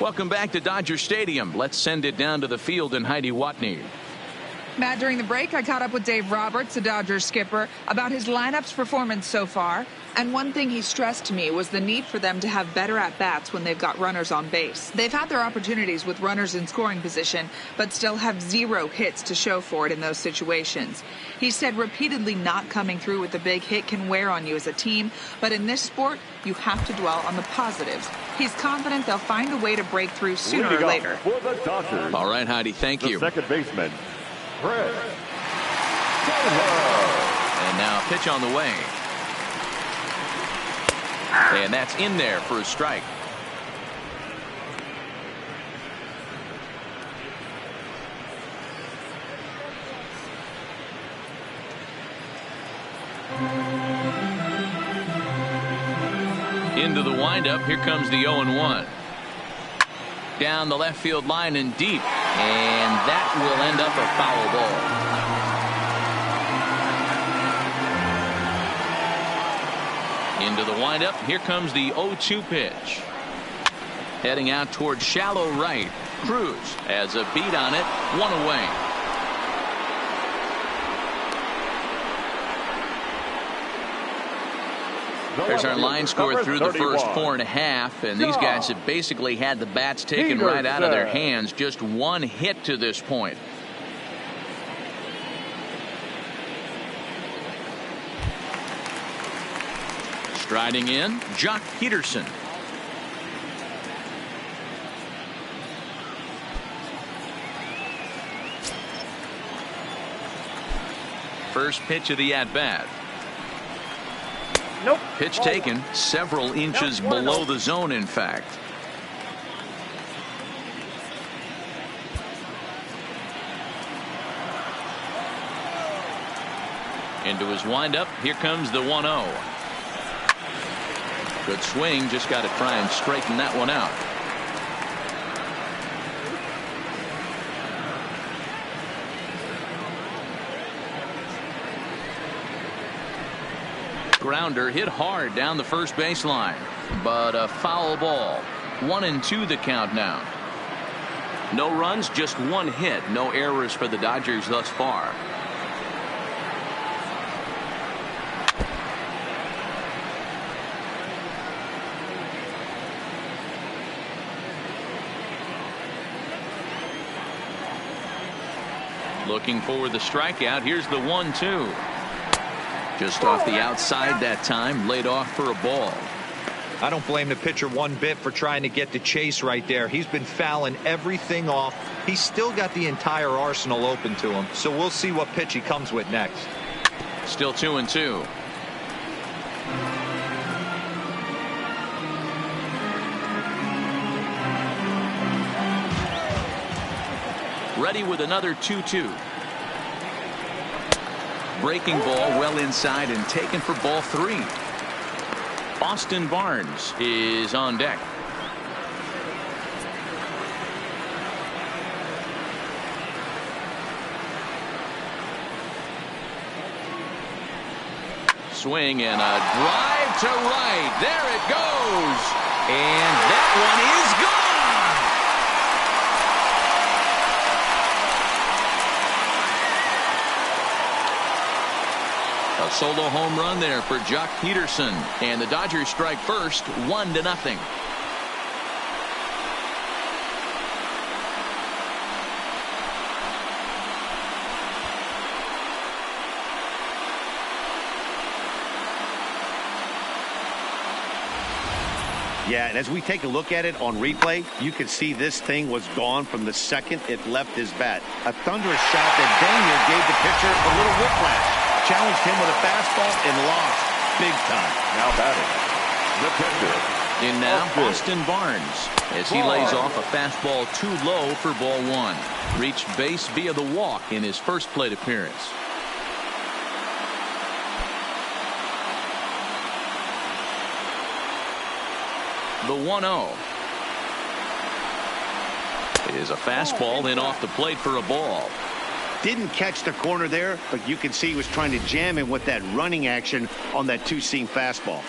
Welcome back to Dodger Stadium. Let's send it down to the field and Heidi Watney. Matt, during the break, I caught up with Dave Roberts, the Dodgers skipper, about his lineup's performance so far. And one thing he stressed to me was the need for them to have better at-bats when they've got runners on base. They've had their opportunities with runners in scoring position, but still have 0 hits to show for it in those situations. He said repeatedly not coming through with a big hit can wear on you as a team, but in this sport, you have to dwell on the positives. He's confident they'll find a way to break through sooner or later. For the Dodgers, all right, Heidi, thank you. Second baseman, Fred. And now pitch on the way. And that's in there for a strike. Into the windup. Here comes the 0-1. Down the left field line and deep. And that will end up a foul ball. Into the windup. Here comes the 0-2 pitch. Heading out towards shallow right. Cruz has a beat on it. One away. There's our line score through the first 4.5, and these guys have basically had the bats taken right out of their hands. Just one hit to this point. Striding in, Jock Peterson. First pitch of the at-bat. Nope. Pitch taken several inches below the zone, in fact. Into his windup. Here comes the 1-0. Good swing. Just got to try and straighten that one out. Grounder hit hard down the first baseline, but a foul ball. 1-2 the count now. No runs, just one hit. No errors for the Dodgers thus far. Looking for the strikeout. Here's the 1-2. Just off the outside that time, laid off for a ball. I don't blame the pitcher one bit for trying to get the chase right there. He's been fouling everything off. He's still got the entire arsenal open to him, so we'll see what pitch he comes with next. Still 2-2. Ready with another 2-2. Breaking ball well inside and taken for ball 3. Austin Barnes is on deck. Swing and a drive to right. There it goes. And that one is gone. A solo home run there for Jock Peterson, and the Dodgers strike first, 1-0. Yeah, and as we take a look at it on replay, you can see this thing was gone from the second it left his bat. A thunderous shot that Daniel gave the pitcher a little whiplash. Challenged him with a fastball and lost big time. Now batting, the pitcher. In now, Austin Barnes, as he lays off a fastball too low for ball 1. Reached base via the walk in his first plate appearance. The 1-0 is a fastball in off the plate for a ball. Didn't catch the corner there, but you can see he was trying to jam him with that running action on that two-seam fastball.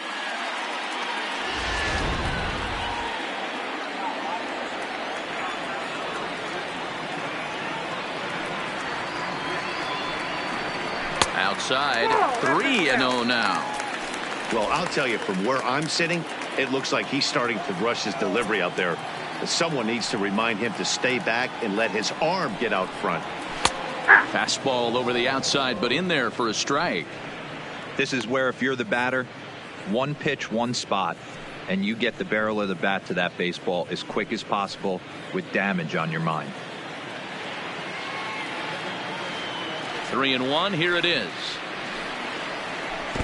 Outside, 3-0 now. Well, I'll tell you, from where I'm sitting, it looks like he's starting to rush his delivery out there. But someone needs to remind him to stay back and let his arm get out front. Fastball over the outside, but in there for a strike. This is where, if you're the batter, one pitch, one spot, and you get the barrel of the bat to that baseball as quick as possible with damage on your mind. 3-1. Here it is.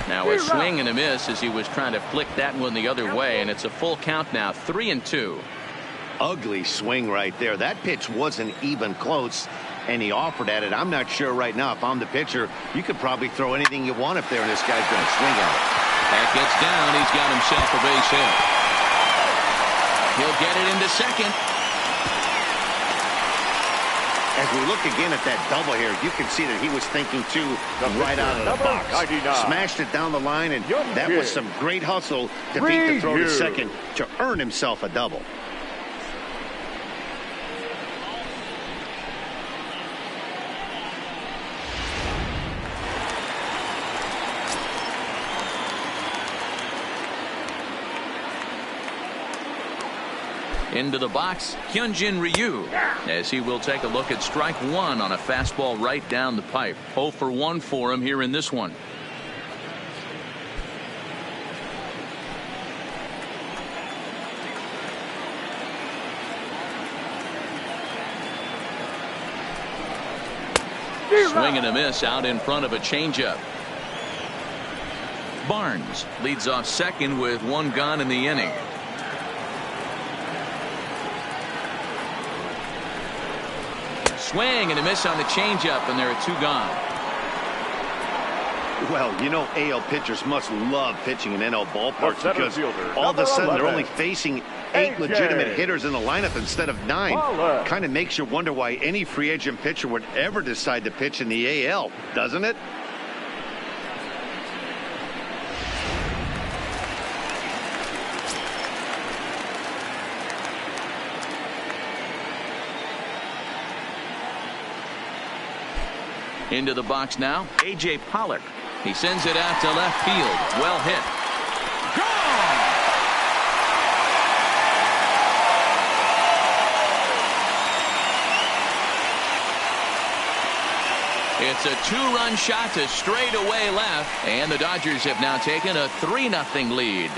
Now a swing and a miss as he was trying to flick that one the other way, and it's a full count now. 3-2. Ugly swing right there. That pitch wasn't even close, and he offered at it. I'm not sure right now, if I'm the pitcher, you could probably throw anything you want up there, and this guy's going to swing at it. That gets down. He's got himself a base hit. He'll get it into second. As we look again at that double here, you can see that he was thinking too right out of the box. 99. Smashed it down the line, and that was some great hustle to beat the throw to second to earn himself a double. Into the box, Hyunjin Ryu, as he will take a look at strike one on a fastball right down the pipe. 0 for 1 for him here in this one. Swing and a miss out in front of a changeup. Barnes leads off second with 1 gone in the inning. Swing and a miss on the changeup, and there are 2 gone. Well, you know, AL pitchers must love pitching in NL ballparks because fielder, all of a sudden they're 11. only facing 8 legitimate hitters in the lineup instead of 9. Kind of makes you wonder why any free agent pitcher would ever decide to pitch in the AL, doesn't it? Into the box now, A.J. Pollock. He sends it out to left field. Well hit. Gone! It's a 2-run shot to straightaway left, and the Dodgers have now taken a 3-0 lead.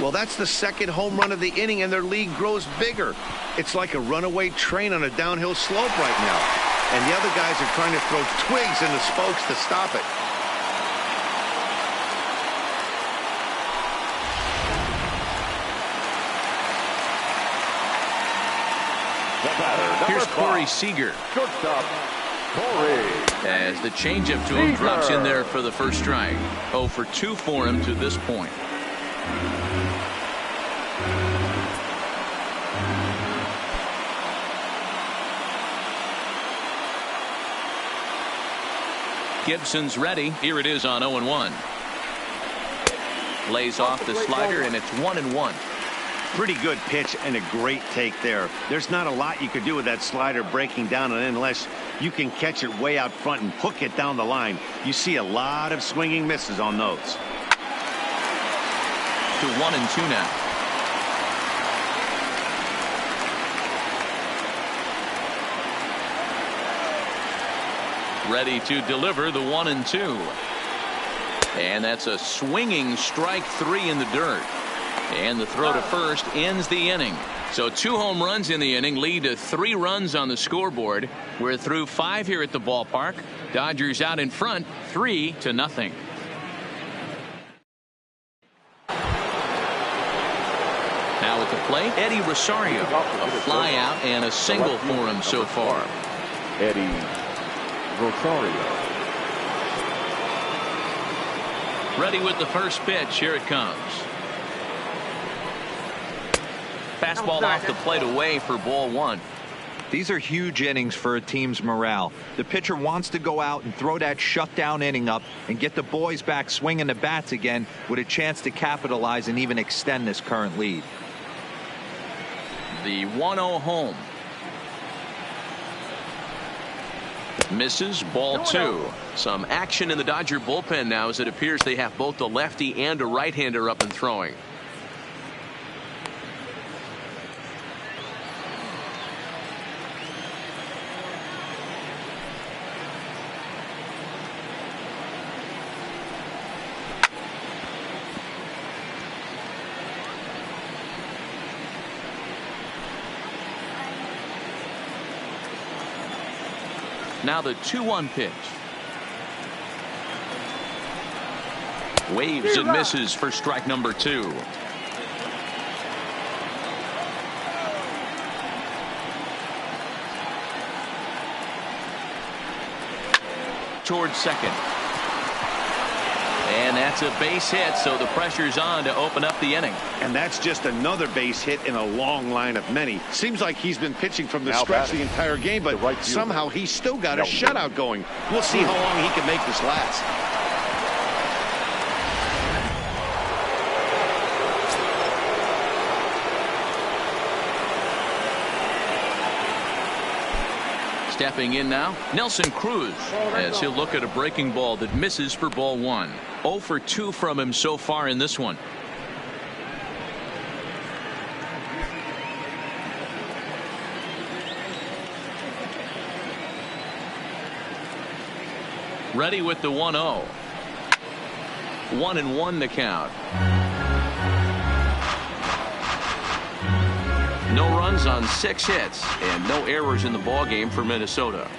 Well, that's the second home run of the inning, and their lead grows bigger. It's like a runaway train on a downhill slope right now. And the other guys are trying to throw twigs in the spokes to stop it. Here's Corey Seager. Shortstop, Corey. As the changeup to him drops in there for the first strike. 0 for 2 for him to this point. Gibson's ready. Here it is on 0-1. Lays off the slider, and it's 1-1. Pretty good pitch and a great take there. There's not a lot you could do with that slider breaking down, and unless you can catch it way out front and hook it down the line, you see a lot of swinging misses on those. To 1-2 now. Ready to deliver the 1-2. And that's a swinging strike 3 in the dirt. And the throw to first ends the inning. So 2 home runs in the inning lead to 3 runs on the scoreboard. We're through 5 here at the ballpark. Dodgers out in front 3-0. Now at the plate, Eddie Rosario. A fly out and a single for him so far. Eddie Rosario. Ready with the first pitch. Here it comes. Fastball off the plate away for ball 1. These are huge innings for a team's morale. The pitcher wants to go out and throw that shutdown inning up and get the boys back swinging the bats again with a chance to capitalize and even extend this current lead. The 1-0 home. Misses, ball 2. Some action in the Dodger bullpen now, as it appears they have both a lefty and a right-hander up and throwing. Now the 2-1 pitch. Waves and misses for strike number 2. Towards second. And that's a base hit, so the pressure's on to open up the inning. And that's just another base hit in a long line of many. Seems like he's been pitching from the Now stretch batting, the entire game, but right somehow he's still got a Nelson. shutout going. We'll see how long he can make this last. Stepping in now, Nelson Cruz, as he'll look at a breaking ball that misses for ball 1. 0 for 2 from him so far in this one. Ready with the 1-0. 1-1 the count. No runs on 6 hits and no errors in the ball game for Minnesota.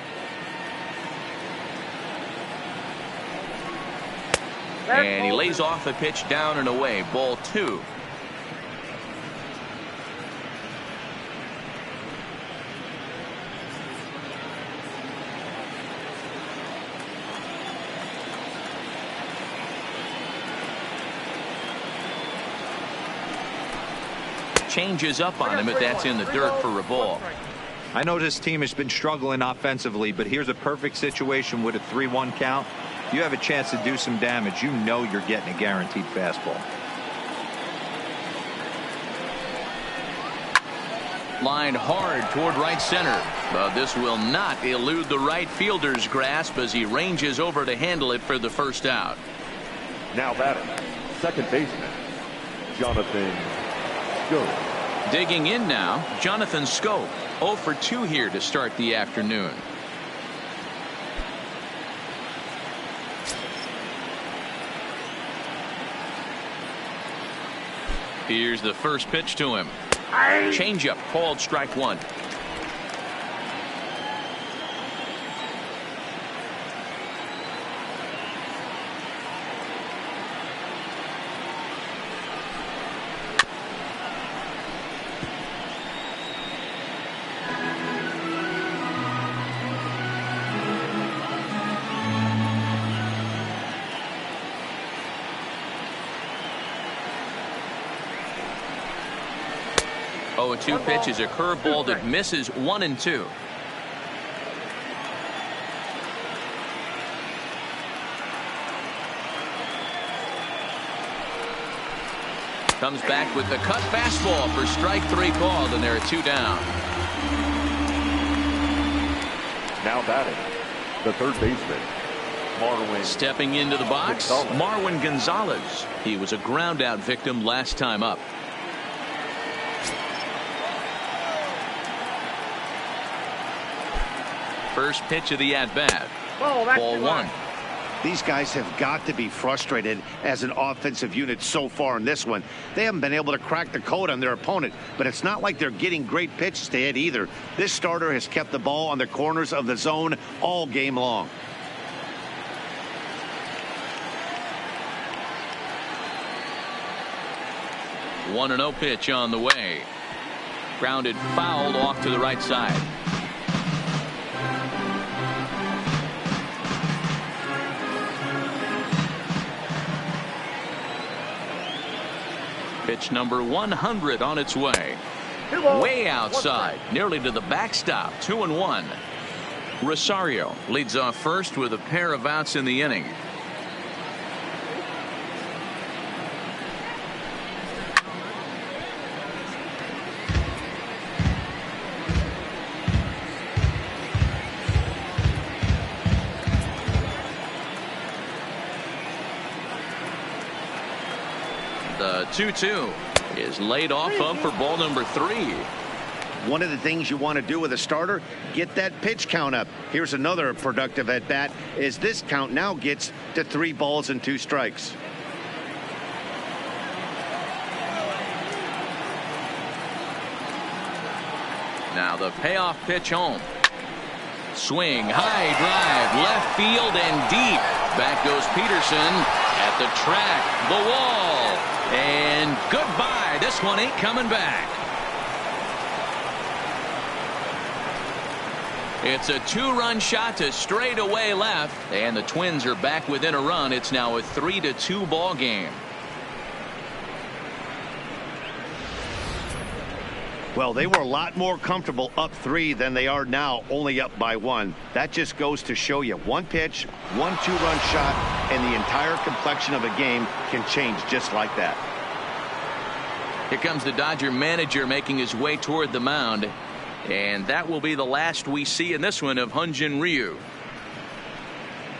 And he lays off the pitch down and away. Ball 2. Changes up on him if that's in the dirt for a ball. I know this team has been struggling offensively, but here's a perfect situation with a 3-1 count. You have a chance to do some damage. You know you're getting a guaranteed fastball. Lined hard toward right center, but this will not elude the right fielder's grasp as he ranges over to handle it for the first out. Now batting, second baseman, Jonathan Schoop. Digging in now, Jonathan Schoop. 0 for 2 here to start the afternoon. Here's the first pitch to him. Changeup called strike 1. A 2 pitch is a curveball that misses 1-2. Comes back with the cut fastball for strike 3 called, and there are 2 down. Now batting, the third baseman, Marwin. Stepping into the box, Marwin Gonzalez. He was a ground out victim last time up. First pitch of the at-bat. Ball 1. These guys have got to be frustrated as an offensive unit so far in this one. They haven't been able to crack the code on their opponent, but it's not like they're getting great pitches to hit either. This starter has kept the ball on the corners of the zone all game long. One 1-0 pitch on the way. Grounded fouled off to the right side. Pitch number 100 on its way. Way outside, nearly to the backstop. 2-1. Rosario leads off first with a pair of outs in the inning. The 2-2 is laid off of for ball number 3. One of the things you want to do with a starter, get that pitch count up. Here's another productive at bat as this count now gets to 3 balls and 2 strikes. Now the payoff pitch home. Swing, high drive, left field and deep. Back goes Peterson at the track, the wall, and goodbye. This one ain't coming back. It's a 2-run shot to straightaway left, and the Twins are back within a run. It's now a 3-2 ball game. Well, they were a lot more comfortable up 3 than they are now, only up by 1. That just goes to show you one pitch, one 2-run shot, and the entire complexion of a game can change just like that. Here comes the Dodger manager making his way toward the mound. And that will be the last we see in this one of Hyunjin Ryu.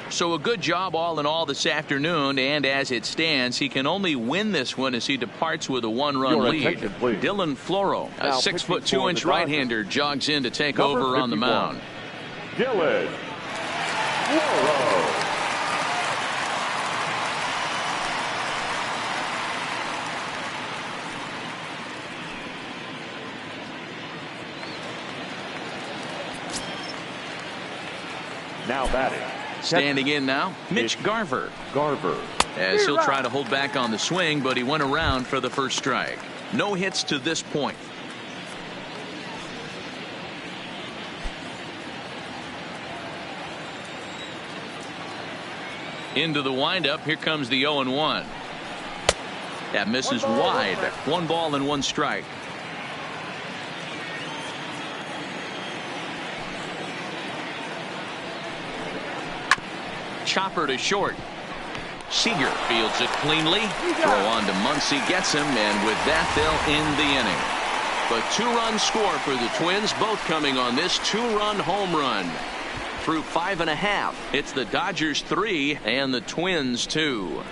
So a good job all in all this afternoon, and as it stands, he can only win this one as he departs with a 1-run lead. Dylan Floro, a 6'2" right-hander, jogs in to take over on the mound. Dylan Floro. Now batting. Standing in now, Mitch Garver. As he'll try to hold back on the swing, but he went around for the first strike. No hits to this point. Into the windup. Here comes the 0-1. That misses wide. 1 ball and 1 strike. Chopper to short. Seager fields it cleanly. Throw on to Muncy, gets him, and with that they'll end the inning. But 2-run score for the Twins, both coming on this 2-run home run. Through 5.5, it's the Dodgers 3 and the Twins 2.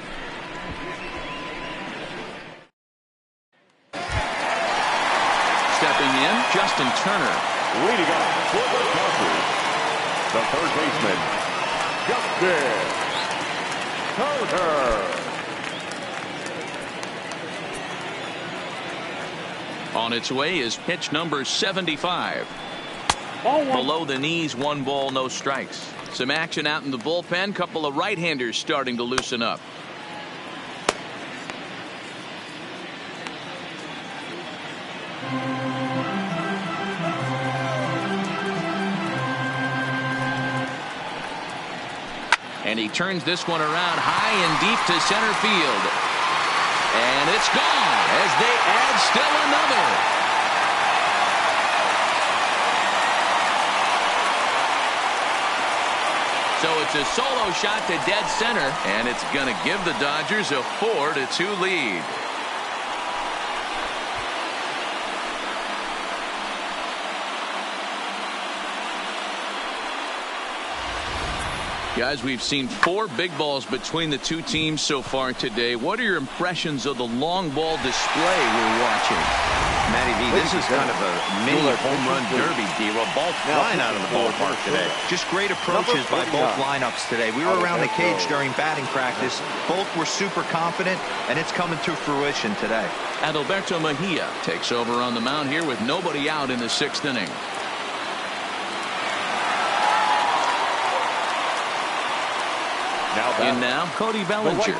Stepping in, Justin Turner. Leading off for the Dodgers, the third baseman, Justin Turner. On its way is pitch number 75. Below the knees, 1 ball, no strikes. Some action out in the bullpen. Couple of right-handers starting to loosen up. And he turns this one around high and deep to center field. And it's gone as they add still another. So it's a solo shot to dead center, and it's going to give the Dodgers a 4-2 lead. Guys, we've seen 4 big balls between the two teams so far today. What are your impressions of the long ball display we're watching? Matty V, this is kind of a mini home run derby, D-Roll. Ball flying out of the ballpark today. Just great approaches by both lineups today. We were around the cage during batting practice. Both were super confident, and it's coming to fruition today. Adalberto Mejia takes over on the mound here with nobody out in the 6th inning. In now, Cody Bellinger.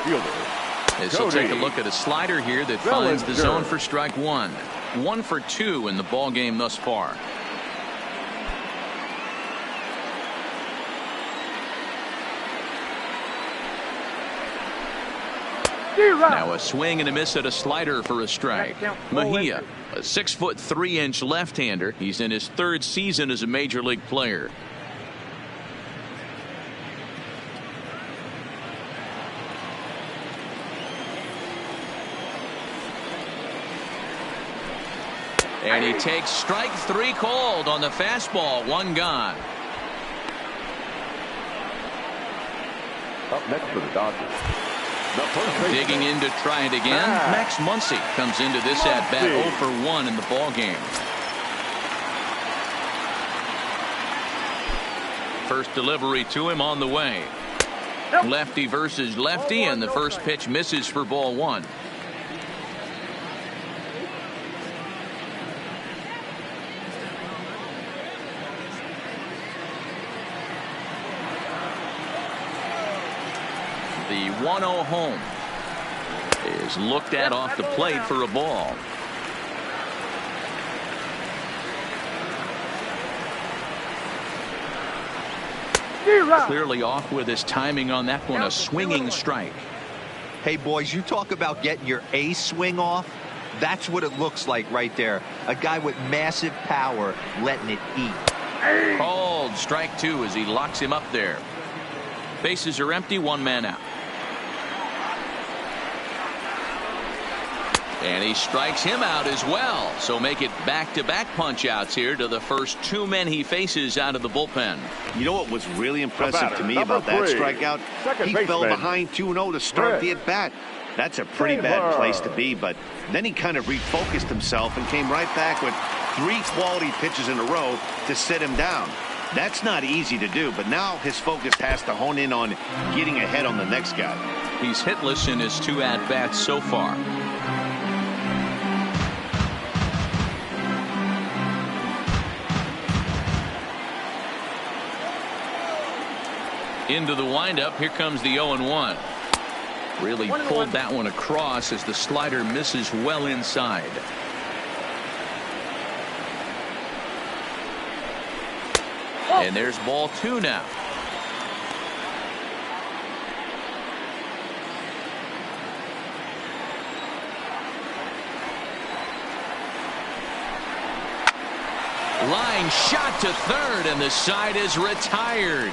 As he'll take a look at a slider here that finds the zone for strike 1. 1 for 2 in the ball game thus far. Now a swing and a miss at a slider for a strike. Mejia, a 6'3" left-hander. He's in his 3rd season as a major league player. And he takes strike 3 called on the fastball. 1 gone. Up next for the Dodgers, the first baseman. Digging in to try it again. Max Muncy comes into this at-bat 0 for 1 in the ball game. First delivery to him on the way. Lefty versus lefty, and the first pitch misses for ball 1. The 1-0 home is looked at off the plate for a ball. Clearly off with his timing on that one. A swinging strike. Hey, boys, you talk about getting your A swing off. That's what it looks like right there. A guy with massive power letting it eat. Called strike 2 as he locks him up there. Bases are empty. 1 man out. And he strikes him out as well. So make it back-to-back punch-outs here to the first 2 men he faces out of the bullpen. You know what was really impressive to me about that strikeout? He fell behind 2-0 to start the at-bat. That's a pretty bad place to be, but then he kind of refocused himself and came right back with 3 quality pitches in a row to sit him down. That's not easy to do, but now his focus has to hone in on getting ahead on the next guy. He's hitless in his 2 at-bats so far. Into the windup. Here comes the 0-1. Really pulled that one across as the slider misses well inside. And there's ball 2 now. Line shot to third, and the side is retired.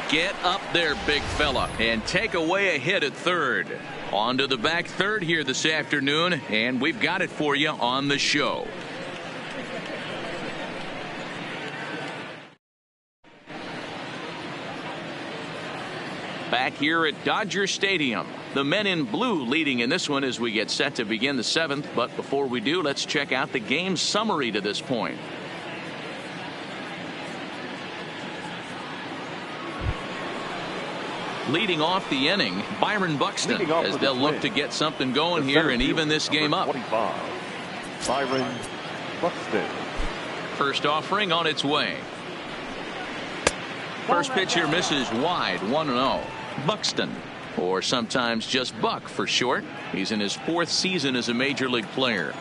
Get up there, big fella, and take away a hit at third. On to the back third here this afternoon, and we've got it for you on the show. Back here at Dodger Stadium, the men in blue leading in this one as we get set to begin the 7th. But before we do, let's check out the game summary to this point. Leading off the inning, Byron Buxton, as they'll look to get something going here and even this game up. 25, Byron Buxton. First offering on its way. First pitch here misses wide, 1-0. Buxton, or sometimes just Buck for short. He's in his 4th season as a major league player.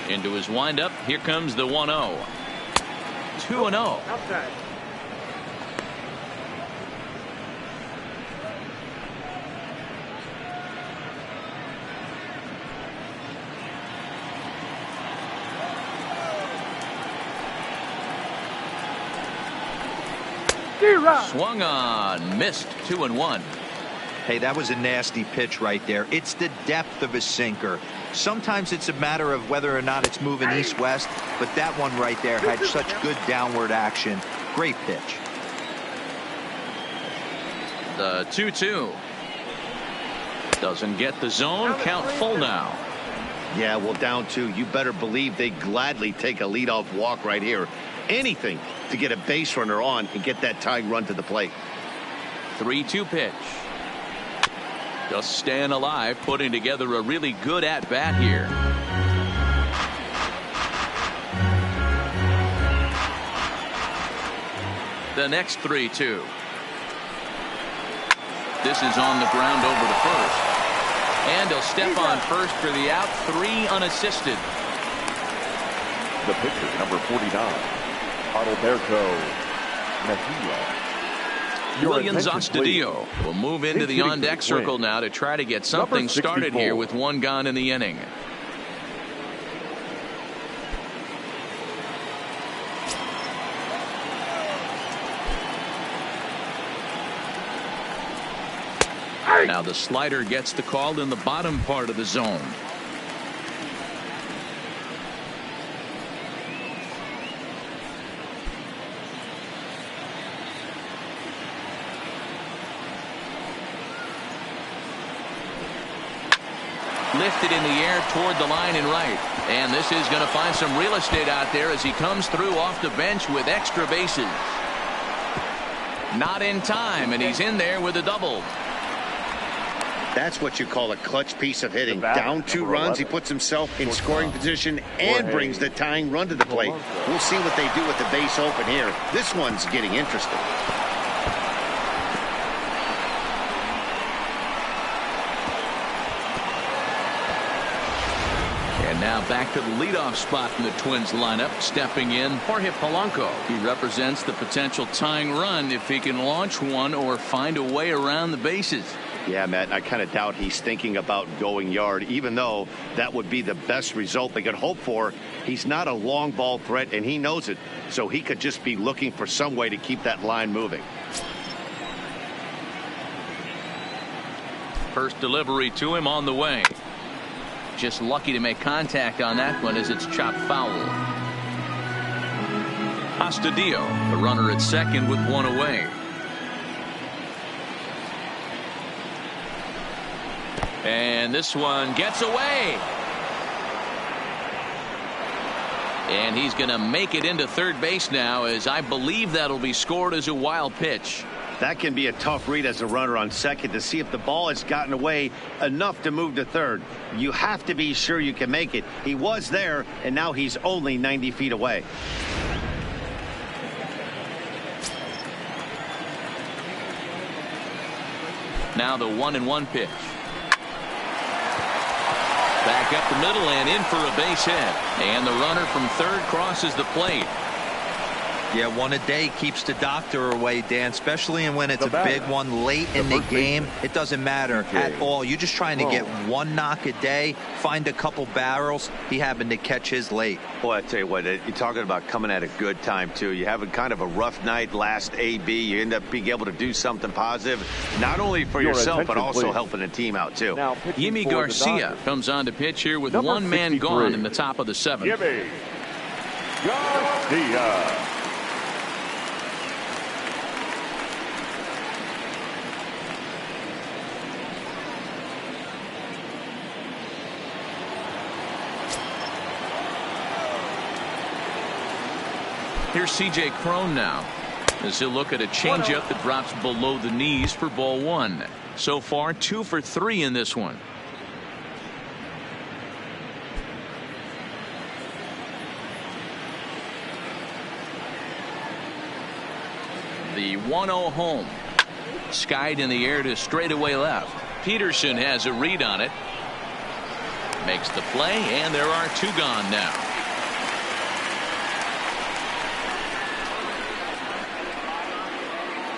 Into his windup, here comes the 1-0. 2-0. Swung on, missed, 2-1. Hey, that was a nasty pitch right there. It's the depth of a sinker. Sometimes it's a matter of whether or not it's moving east-west, but that one right there had such good downward action. Great pitch. The 2-2. Doesn't get the zone. Count full now. Yeah, well, down 2. You better believe they gladly take a leadoff walk right here. Anything to get a base runner on and get that tying run to the plate. 3-2 pitch. Just staying alive, putting together a really good at-bat here. The next 3-2. This is on the ground over to first. And he'll step on first for the out. 3 unassisted. The pitcher, number 49. Alberto Mejia. Williams Astudillo will move into the on-deck circle now to try to get something started here with 1 gone in the inning. Now the slider gets the call in the bottom part of the zone. Lifted in the air toward the line and right. And this is going to find some real estate out there as he comes through off the bench with extra bases. Not in time, and he's in there with a double. That's what you call a clutch piece of hitting. Down 2 runs, he puts himself in scoring position and brings the tying run to the plate. We'll see what they do with the base open here. This one's getting interesting. And now back to the leadoff spot in the Twins lineup. Stepping in, Jorge Polanco. He represents the potential tying run if he can launch one or find a way around the bases. Yeah, Matt, I kind of doubt he's thinking about going yard, even though that would be the best result they could hope for. He's not a long ball threat, and he knows it, so he could just be looking for some way to keep that line moving. First delivery to him on the way. Just lucky to make contact on that one as it's chopped foul. Astudillo, the runner at second with one away. And this one gets away. And he's going to make it into third base now, as I believe that'll be scored as a wild pitch. That can be a tough read as a runner on second to see if the ball has gotten away enough to move to third. You have to be sure you can make it. He was there, and now he's only 90 feet away. Now the 1-1 pitch. Back up the middle and in for a base hit. And the runner from third crosses the plate. Yeah, one a day keeps the doctor away, Dan, especially when it's a big one late in the game. It doesn't matter at all. You're just trying to get one knock a day, find a couple barrels. He happened to catch his late. Boy, I tell you what, you're talking about coming at a good time, too. You're having kind of a rough night last AB. You end up being able to do something positive, not only for yourself, but also helping the team out, too. Yimi Garcia comes on to pitch here with one man gone in the top of the seventh. Yimi Garcia. Here's C.J. Cron now, as he'll look at a changeup that drops below the knees for ball one. So far, 2 for 3 in this one. The 1-0 home. Skied in the air to straightaway left. Peterson has a read on it. Makes the play, and there are 2 gone now.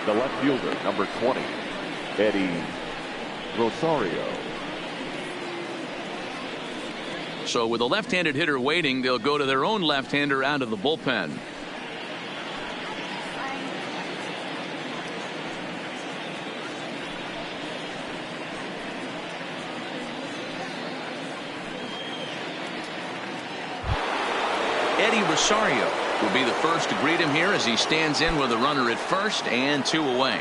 The left fielder, number 20, Eddie Rosario. So with a left-handed hitter waiting, they'll go to their own left-hander out of the bullpen. Eddie Rosario will be the first to greet him here as he stands in with a runner at first and 2 away.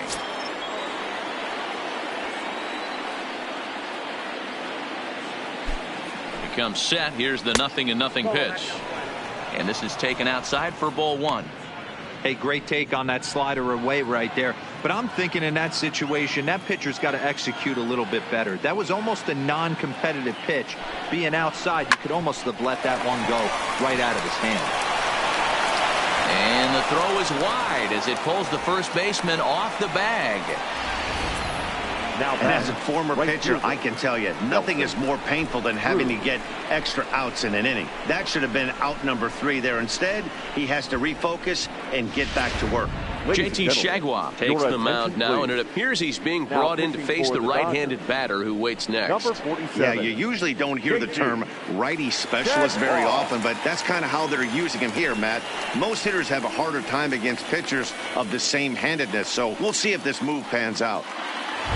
He comes set. Here's the 0-0 pitch. And this is taken outside for ball one. Hey, great take on that slider away right there. But I'm thinking in that situation, that pitcher's got to execute a little bit better. That was almost a non-competitive pitch. Being outside, you could almost have let that one go right out of his hand. And the throw is wide as it pulls the first baseman off the bag. Now, and as a former pitcher, I can tell you, nothing is more painful than having to get extra outs in an inning. That should have been out number 3 there. Instead, he has to refocus and get back to work. JT Shagwa takes the mound now, and it appears he's being brought in to face the right-handed batter who waits next. Number 47. Yeah, you usually don't hear the term righty specialist very often, but that's kind of how they're using him here, Matt. Most hitters have a harder time against pitchers of the same handedness, so we'll see if this move pans out.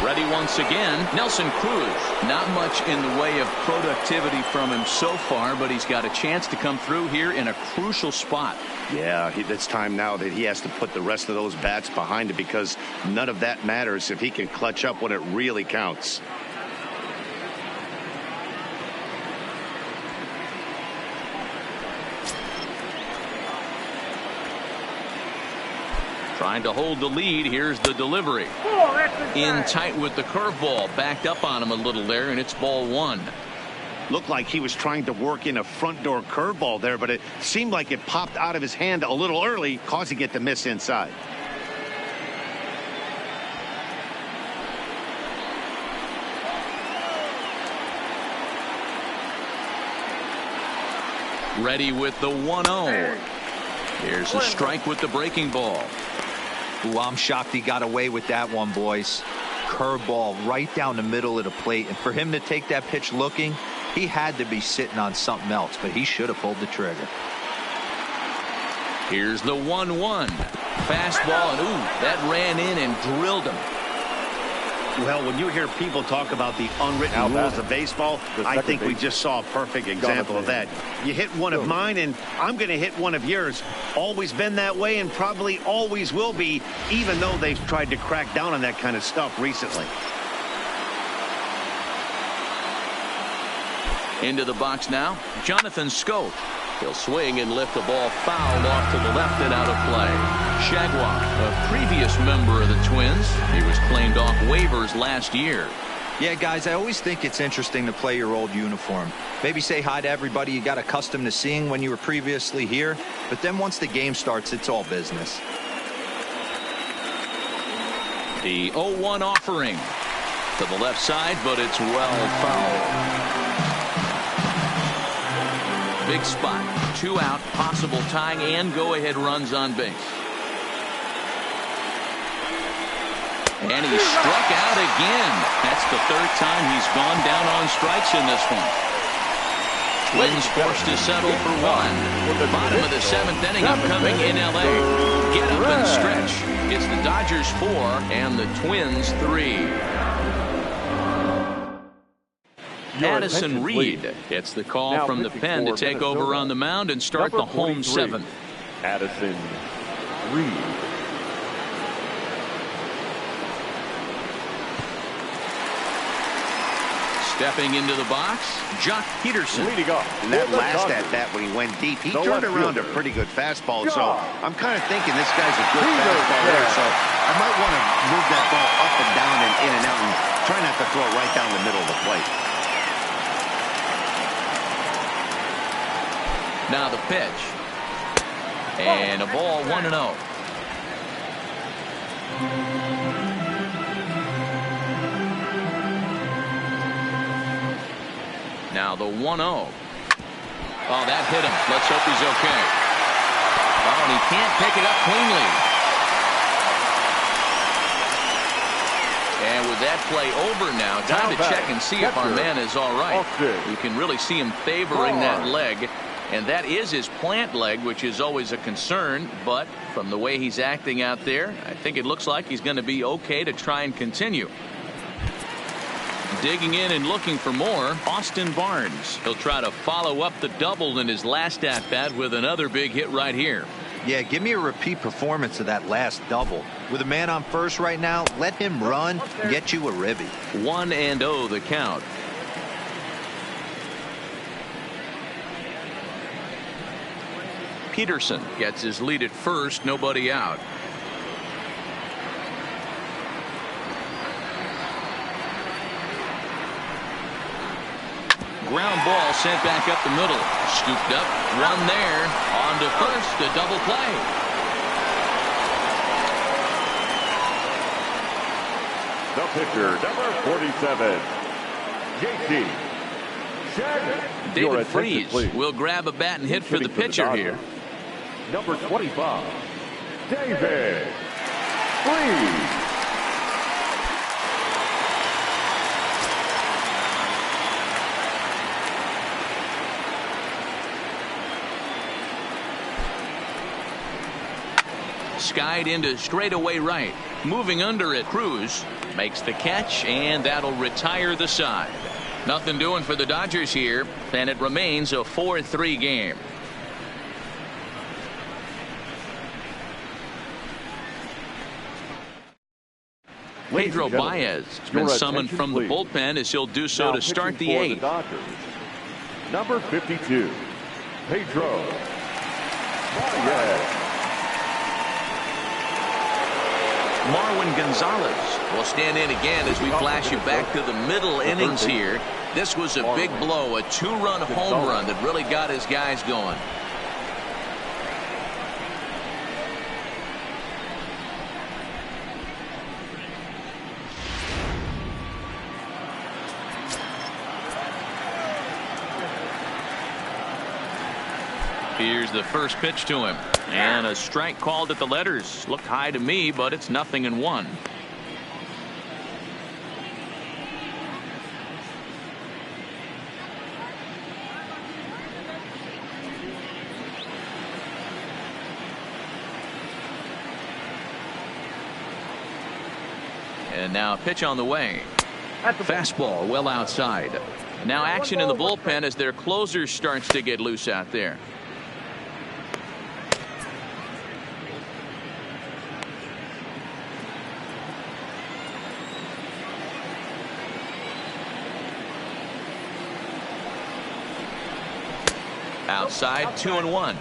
Ready once again, Nelson Cruz. Not much in the way of productivity from him so far, but he's got a chance to come through here in a crucial spot. Yeah, it's time now that he has to put the rest of those bats behind it, because none of that matters if he can clutch up when it really counts. Trying to hold the lead. Here's the delivery. In tight with the curveball. Backed up on him a little there, and it's ball one. Looked like he was trying to work in a front door curveball there, but it seemed like it popped out of his hand a little early, causing it to miss inside. Ready with the 1-0. Here's a strike with the breaking ball. Ooh, I'm shocked he got away with that one, boys. Curveball right down the middle of the plate. And for him to take that pitch looking, he had to be sitting on something else, but he should have pulled the trigger. Here's the 1-1. Fastball, and ooh, that ran in and drilled him. Well, when you hear people talk about the unwritten rules of baseball, I think we just saw a perfect example of that. You hit one of mine, and I'm going to hit one of yours. Always been that way and probably always will be, even though they've tried to crack down on that kind of stuff recently. Into the box now, Jonathan Scope. He'll swing and lift the ball fouled off to the left and out of play. Shagwar, a previous member of the Twins. He was claimed off waivers last year. Yeah, guys, I always think it's interesting to play your old uniform. Maybe say hi to everybody you got accustomed to seeing when you were previously here. But then once the game starts, it's all business. The 0-1 offering to the left side, but it's well fouled. Big spot, 2 out, possible tying and go-ahead runs on base. And he struck out again. That's the 3rd time he's gone down on strikes in this one. Twins forced to settle for 1. Bottom of the 7th inning upcoming in L.A. Get up and stretch. It's the Dodgers 4 and the Twins 3. Addison Reed gets the call now from the pen to take over on the mound and start the home 7th. Addison Reed. Stepping into the box, Jock Peterson. Leading off. And that last at-bat when he went deep, he turned around a pretty good fastball. So I'm kind of thinking this guy's a good fastball hitter. So I might want to move that ball up and down and in and out and try not to throw it right down the middle of the plate. Now the pitch. And a ball 1-0. Now the 1-0. Oh, that hit him. Let's hope he's okay. Oh, and he can't pick it up cleanly. And with that play over now, time to check and see if our man is all right. You can really see him favoring that leg. And that is his plant leg, which is always a concern. But from the way he's acting out there, I think it looks like he's going to be okay to try and continue. Digging in and looking for more, Austin Barnes. He'll try to follow up the double in his last at-bat with another big hit right here. Yeah, give me a repeat performance of that last double. With a man on first right now, let him run and get you a ribby. 1-0 the count. Peterson gets his lead at first, nobody out. Ground ball sent back up the middle. Scooped up, run there. On to first, a double play. The pitcher, number 47, JT. David Freese will grab a bat and hit for the pitcher here. Number 25, David Freese. Skied into straightaway right. Moving under it, Cruz makes the catch, and that'll retire the side. Nothing doing for the Dodgers here, and it remains a 4-3 game. Pedro Baez has been summoned from the bullpen as he'll do so to start the 8th. Number 52, Pedro Baez. Marwin Gonzalez will stand in again as we flash you back to the middle innings here. This was a big blow, a 2-run home run that really got his guys going. Here's the first pitch to him. And a strike called at the letters. Looked high to me, but it's 0-1. And now a pitch on the way. Fastball well outside. Now action in the bullpen as their closer starts to get loose out there. Outside, 2-1.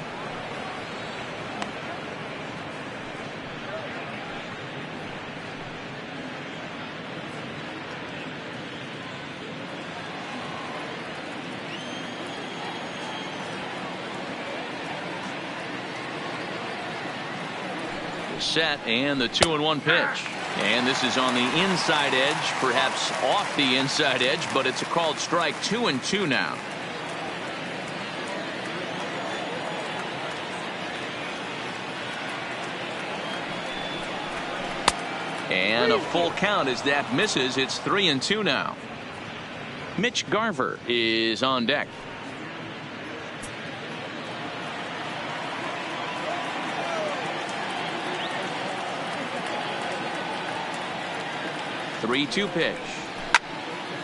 Set and the 2-1 pitch. And this is on the inside edge, perhaps off the inside edge, but it's a called strike. 2-2 now. And a full count as that misses. It's 3-2 now. Mitch Garver is on deck. Three-two pitch.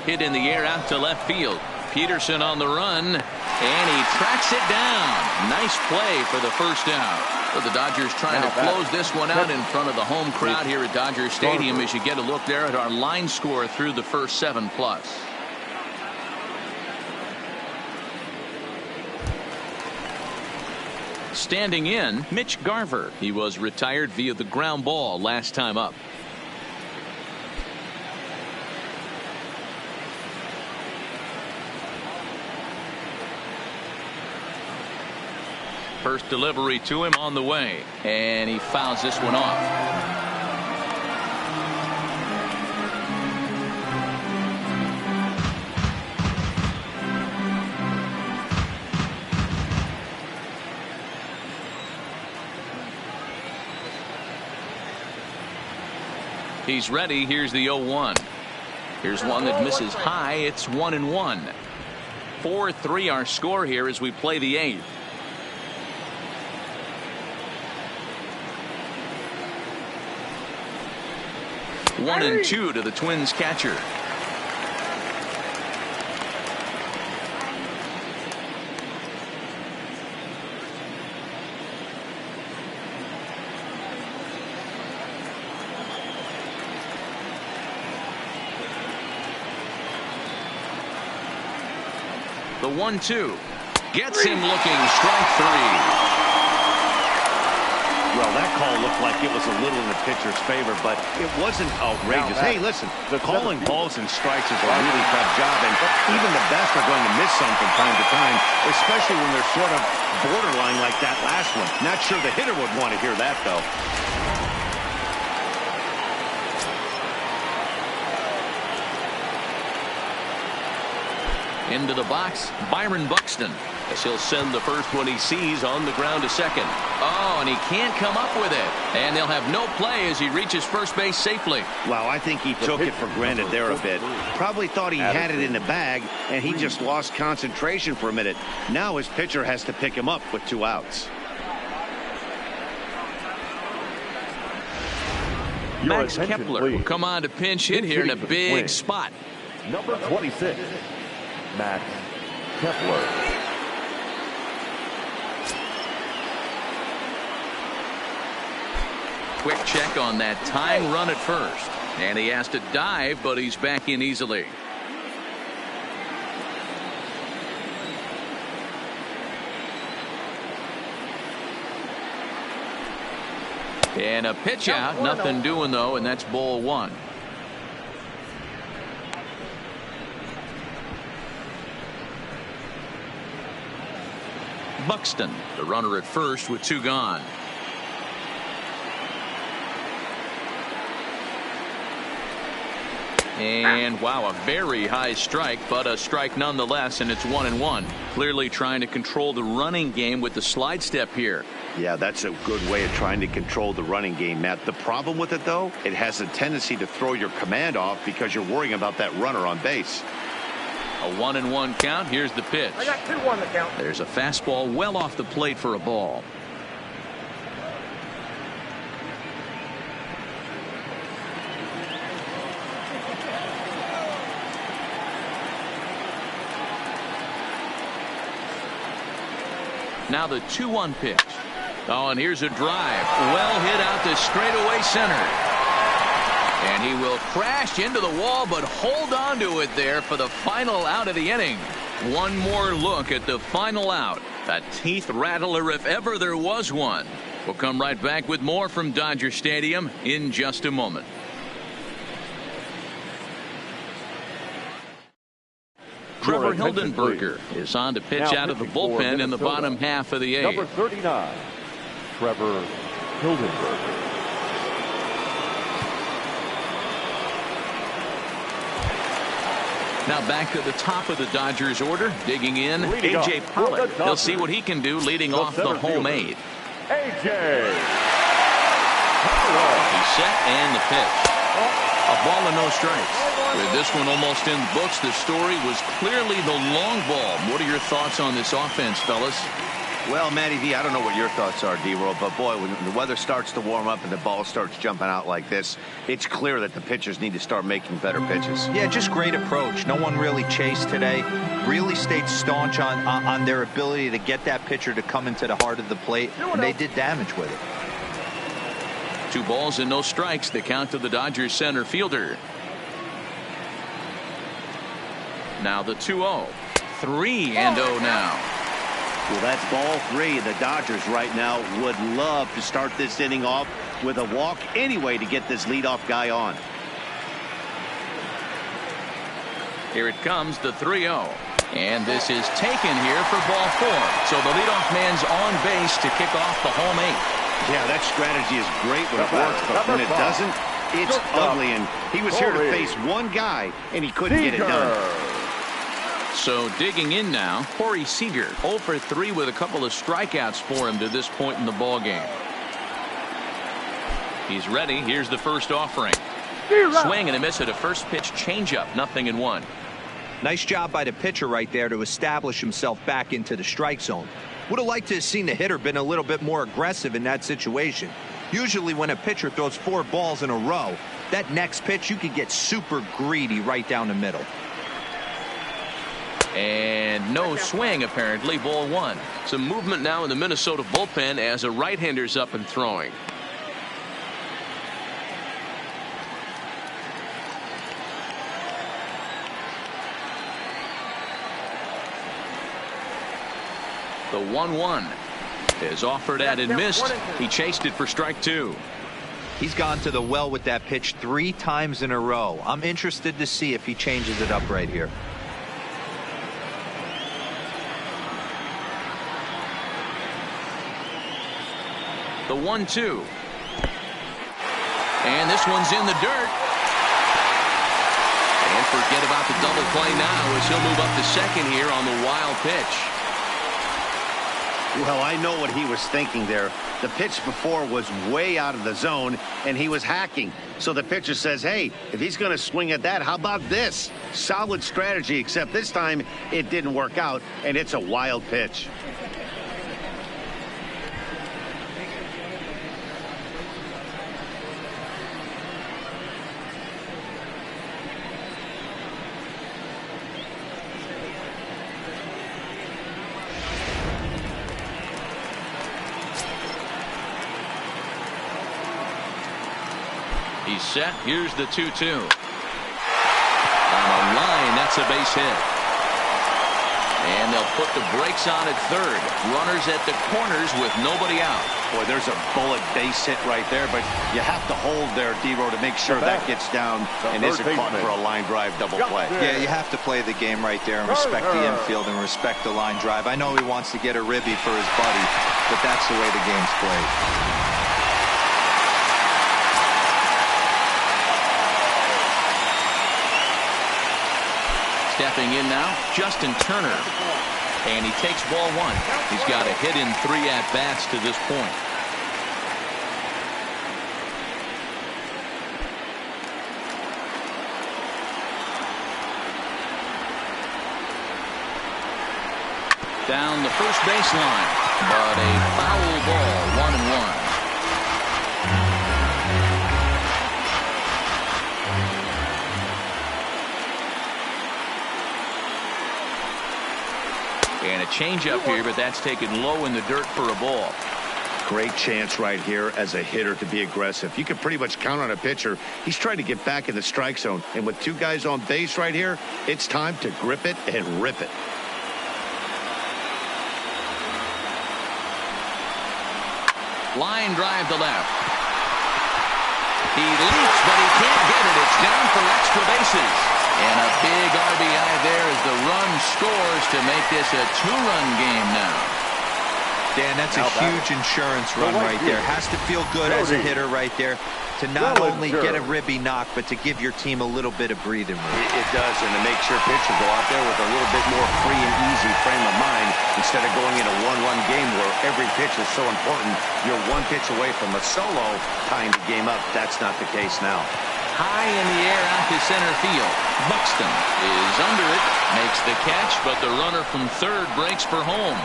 Hit in the air out to left field. Peterson on the run, and he tracks it down. Nice play for the first out. So the Dodgers trying to close this one out in front of the home crowd here at Dodger Stadium as you get a look there at our line score through the first 7+. Standing in, Mitch Garver. He was retired via the ground ball last time up. First delivery to him on the way, and he fouls this one off. He's ready. Here's the 0-1. Here's one that misses high. It's 1-1. 4-3 our score here as we play the 8th. 1-2 to the Twins catcher. The 1-2 gets him looking. Strike 3. Well, that call looked like it was a little in the pitcher's favor, but it wasn't outrageous. Hey, listen, calling balls and strikes is a really tough job, and even the best are going to miss some from time to time, especially when they're sort of borderline like that last one. Not sure the hitter would want to hear that, though. Into the box, Byron Buxton. As he'll send the first one he sees on the ground to second. Oh, and he can't come up with it. And they'll have no play as he reaches first base safely. Wow, I think he took it for granted there a bit. Probably thought he had it in the bag, and he just lost concentration for a minute. Now his pitcher has to pick him up with 2 outs. Max Kepler will come on to pinch hit here in a big spot. Number 26, Max Kepler. Quick check on that tying run at first. And he has to dive, but he's back in easily. And a pitch out. Nothing doing, though, and that's ball 1. Buxton, the runner at first with 2 gone. And wow, a very high strike, but a strike nonetheless, and it's 1-1. Clearly trying to control the running game with the slide step here. Yeah, that's a good way of trying to control the running game, Matt. The problem with it, though, it has a tendency to throw your command off because you're worrying about that runner on base. A 1-1 count. Here's the pitch. I got 2 on the count. There's a fastball well off the plate for a ball. Now the 2-1 pitch. Oh, and here's a drive. Well hit out to straightaway center. And he will crash into the wall, but hold on to it there for the final out of the inning. One more look at the final out. A teeth rattler if ever there was one. We'll come right back with more from Dodger Stadium in just a moment. Trevor Hildenberger is on to pitch out of the bullpen in the bottom half of the eighth. Number 39, Trevor Hildenberger. Now back to the top of the Dodgers order, digging in, A.J. Pollock. He'll see what he can do leading off the home eighth. A.J. He's set and the pitch. A ball and no strikes. With this one almost in the books, the story was clearly the long ball. What are your thoughts on this offense, fellas? Well, Matty V, I don't know what your thoughts are, D-Roll, but boy, when the weather starts to warm up and the ball starts jumping out like this, it's clear that the pitchers need to start making better pitches. Yeah, just great approach. No one really chased today. Really stayed staunch on their ability to get that pitcher to come into the heart of the plate, and they did damage with it. 2 balls and no strikes, the count to the Dodgers center fielder. Now the 2-0. 3-0 now. Well, that's ball 3. The Dodgers right now would love to start this inning off with a walk anyway to get this leadoff guy on. Here it comes, the 3-0. And this is taken here for ball 4. So the leadoff man's on base to kick off the home eighth. Yeah, that strategy is great when it works, but when it doesn't, it's ugly. And he was here to face one guy, and he couldn't get it done. So digging in now, Corey Seager 0 for 3 with a couple of strikeouts for him to this point in the ball game. He's ready. Here's the first offering. Swing and a miss at a first pitch changeup. 0-1. Nice job by the pitcher right there to establish himself back into the strike zone. Would have liked to have seen the hitter been a little bit more aggressive in that situation. Usually when a pitcher throws 4 balls in a row, that next pitch you could get super greedy right down the middle. And no swing, apparently. Ball 1. Some movement now in the Minnesota bullpen as a right-hander's up and throwing. The 1-1 is offered at and missed. He chased it for strike 2. He's gone to the well with that pitch 3 times in a row. I'm interested to see if he changes it up right here. The 1-2. And this one's in the dirt. And forget about the double play now as he'll move up to second here on the wild pitch. Well, I know what he was thinking there. The pitch before was way out of the zone, and he was hacking. So the pitcher says, hey, if he's going to swing at that, how about this? Solid strategy, except this time it didn't work out, and it's a wild pitch. He's set. Here's the 2-2. On a line, that's a base hit. And they'll put the brakes on at third. Runners at the corners with nobody out. Boy, there's a bullet base hit right there, but you have to hold there, D-Row, to make sure that gets down and isn't caught for a line drive double play. Yeah, you have to play the game right there and respect the infield and respect the line drive. I know he wants to get a ribby for his buddy, but that's the way the game's played. Stepping in now, Justin Turner. And he takes ball 1. He's got a hit in 3 at-bats to this point. Down the first baseline, but a foul ball, 1-1. And a changeup here, but that's taken low in the dirt for a ball. Great chance right here as a hitter to be aggressive. You can pretty much count on a pitcher. He's trying to get back in the strike zone. And with two guys on base right here, it's time to grip it and rip it. Line drive to left. He leaps, but he can't get it. It's down for extra bases. And a big RBI there as the run scores to make this a two-run game now. Dan, that's a huge insurance run right there. Has to feel good as a hitter right there to not only get a ribby knock, but to give your team a little bit of breathing room. It does, and to make sure pitchers go out there with a little bit more free and easy frame of mind instead of going in a one-run game where every pitch is so important. You're one pitch away from a solo tying the game up. That's not the case now. High in the air out to center field. Buxton is under it, makes the catch, but the runner from third breaks for home.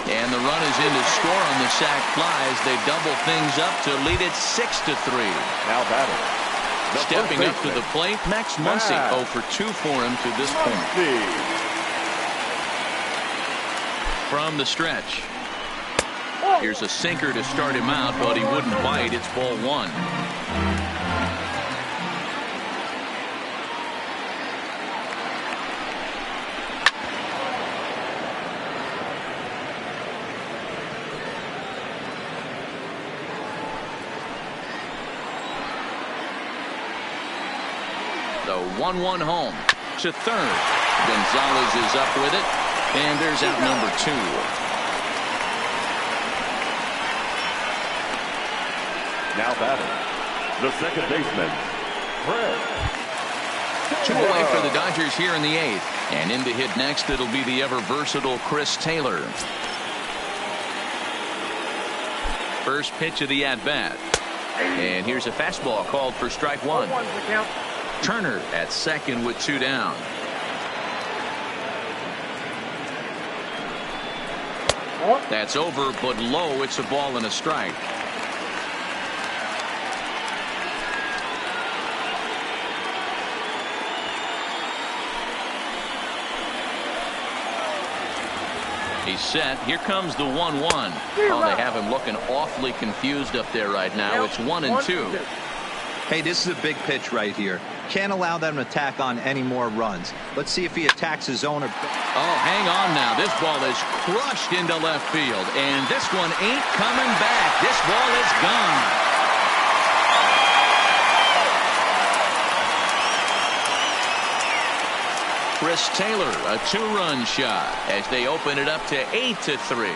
And the run is in to score on the sac fly as they double things up to lead it 6-3. Now batting. Stepping up to the plate, Max Muncy. 0 for 2 for him to this point. From the stretch. Here's a sinker to start him out, but he wouldn't bite. It's ball 1. The 1-1 home to third. Gonzalez is up with it, and there's out number 2. Now batting, the second baseman, Fred. 2 away for the Dodgers here in the 8th. And in to hit next, it'll be the ever-versatile Chris Taylor. First pitch of the at-bat. And here's a fastball called for strike 1. Turner at second with 2 down. That's over, but low. It's a ball and a strike. He's set. Here comes the 1-1. Oh, they have him looking awfully confused up there right now. It's 1-2. Hey, this is a big pitch right here. Can't allow them to tack on any more runs. Let's see if he attacks his own. Oh, hang on now. This ball is crushed into left field, and this one ain't coming back. This ball is gone. Chris Taylor, a 2-run shot as they open it up to 8-3.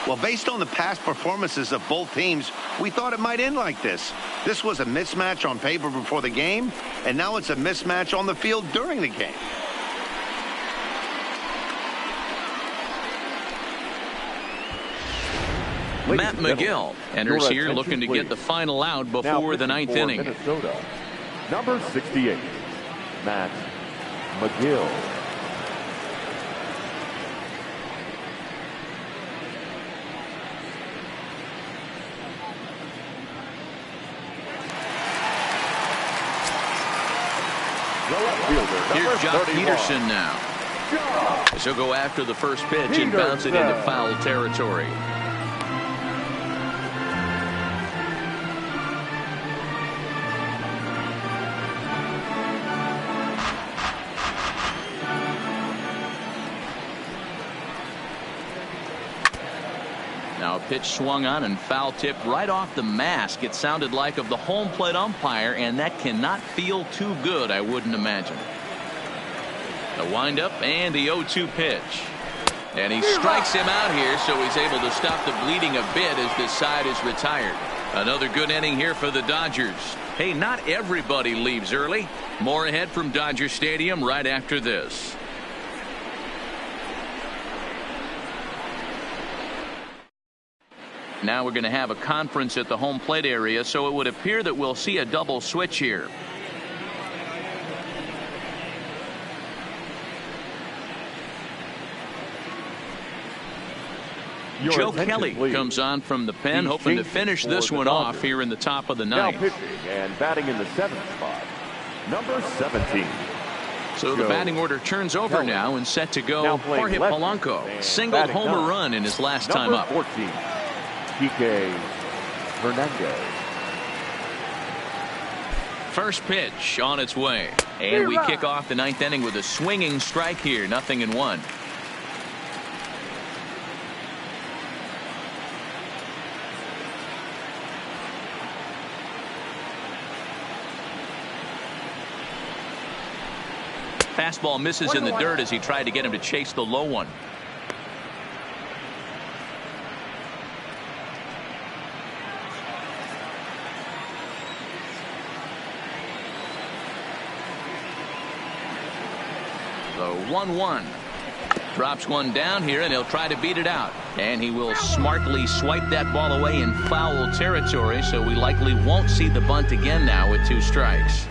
Well, based on the past performances of both teams, we thought it might end like this. This was a mismatch on paper before the game, and now it's a mismatch on the field during the game. Matt McGill enters here looking to get the final out before the 9th inning. Minnesota, number 68, Matt McGill. Here's Jock Peterson now. As he'll go after the first pitch and bounce it into foul territory. Now a pitch swung on and foul tipped right off the mask. It sounded like of the home plate umpire, and that cannot feel too good, I wouldn't imagine. The windup and the 0-2 pitch. And he strikes him out here, so he's able to stop the bleeding a bit as this side is retired. Another good inning here for the Dodgers. Hey, not everybody leaves early. More ahead from Dodger Stadium right after this. Now we're going to have a conference at the home plate area, so it would appear that we'll see a double switch here. Your Joe attention, Kelly please. comes on from the pen, He's hoping to changing finish for this the one Dodgers. off here in the top of the Now ninth. pitching and batting in the 7th spot, number 17. So the Joe batting order turns over Kelly. now and set to Now go. playing Jorge lefty Polanco and singled batting home a ninth, run in his last time number up. 14, Kike Hernandez. First pitch on its way. And we kick off the ninth inning with a swinging strike here. 0-1. Fastball misses in the dirt as he tried to get him to chase the low one. The 1-1. Drops one down here, and he'll try to beat it out. And he will smartly swipe that ball away in foul territory, so we likely won't see the bunt again now with 2 strikes.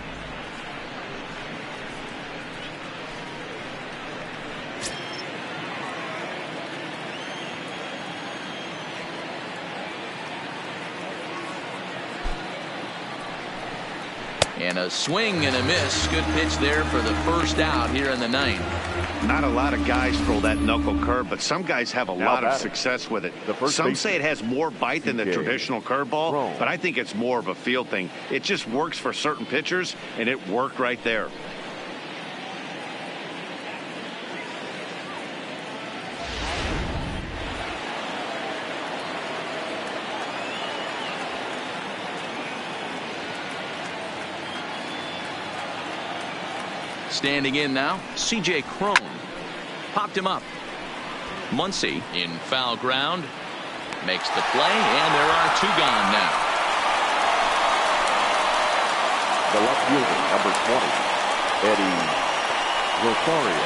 And a swing and a miss. Good pitch there for the first out here in the ninth. Not a lot of guys throw that knuckle curve, but some guys have a lot of batting. success with it. The first Some baseman, say it has more bite than the TK traditional curveball, Rome. but I think it's more of a feel thing. It just works for certain pitchers, and it worked right there. Standing in now, C.J. Cron. Popped him up. Muncy in foul ground. Makes the play, and there are 2 gone now. The left fielder, number 20, Eddie Rosario.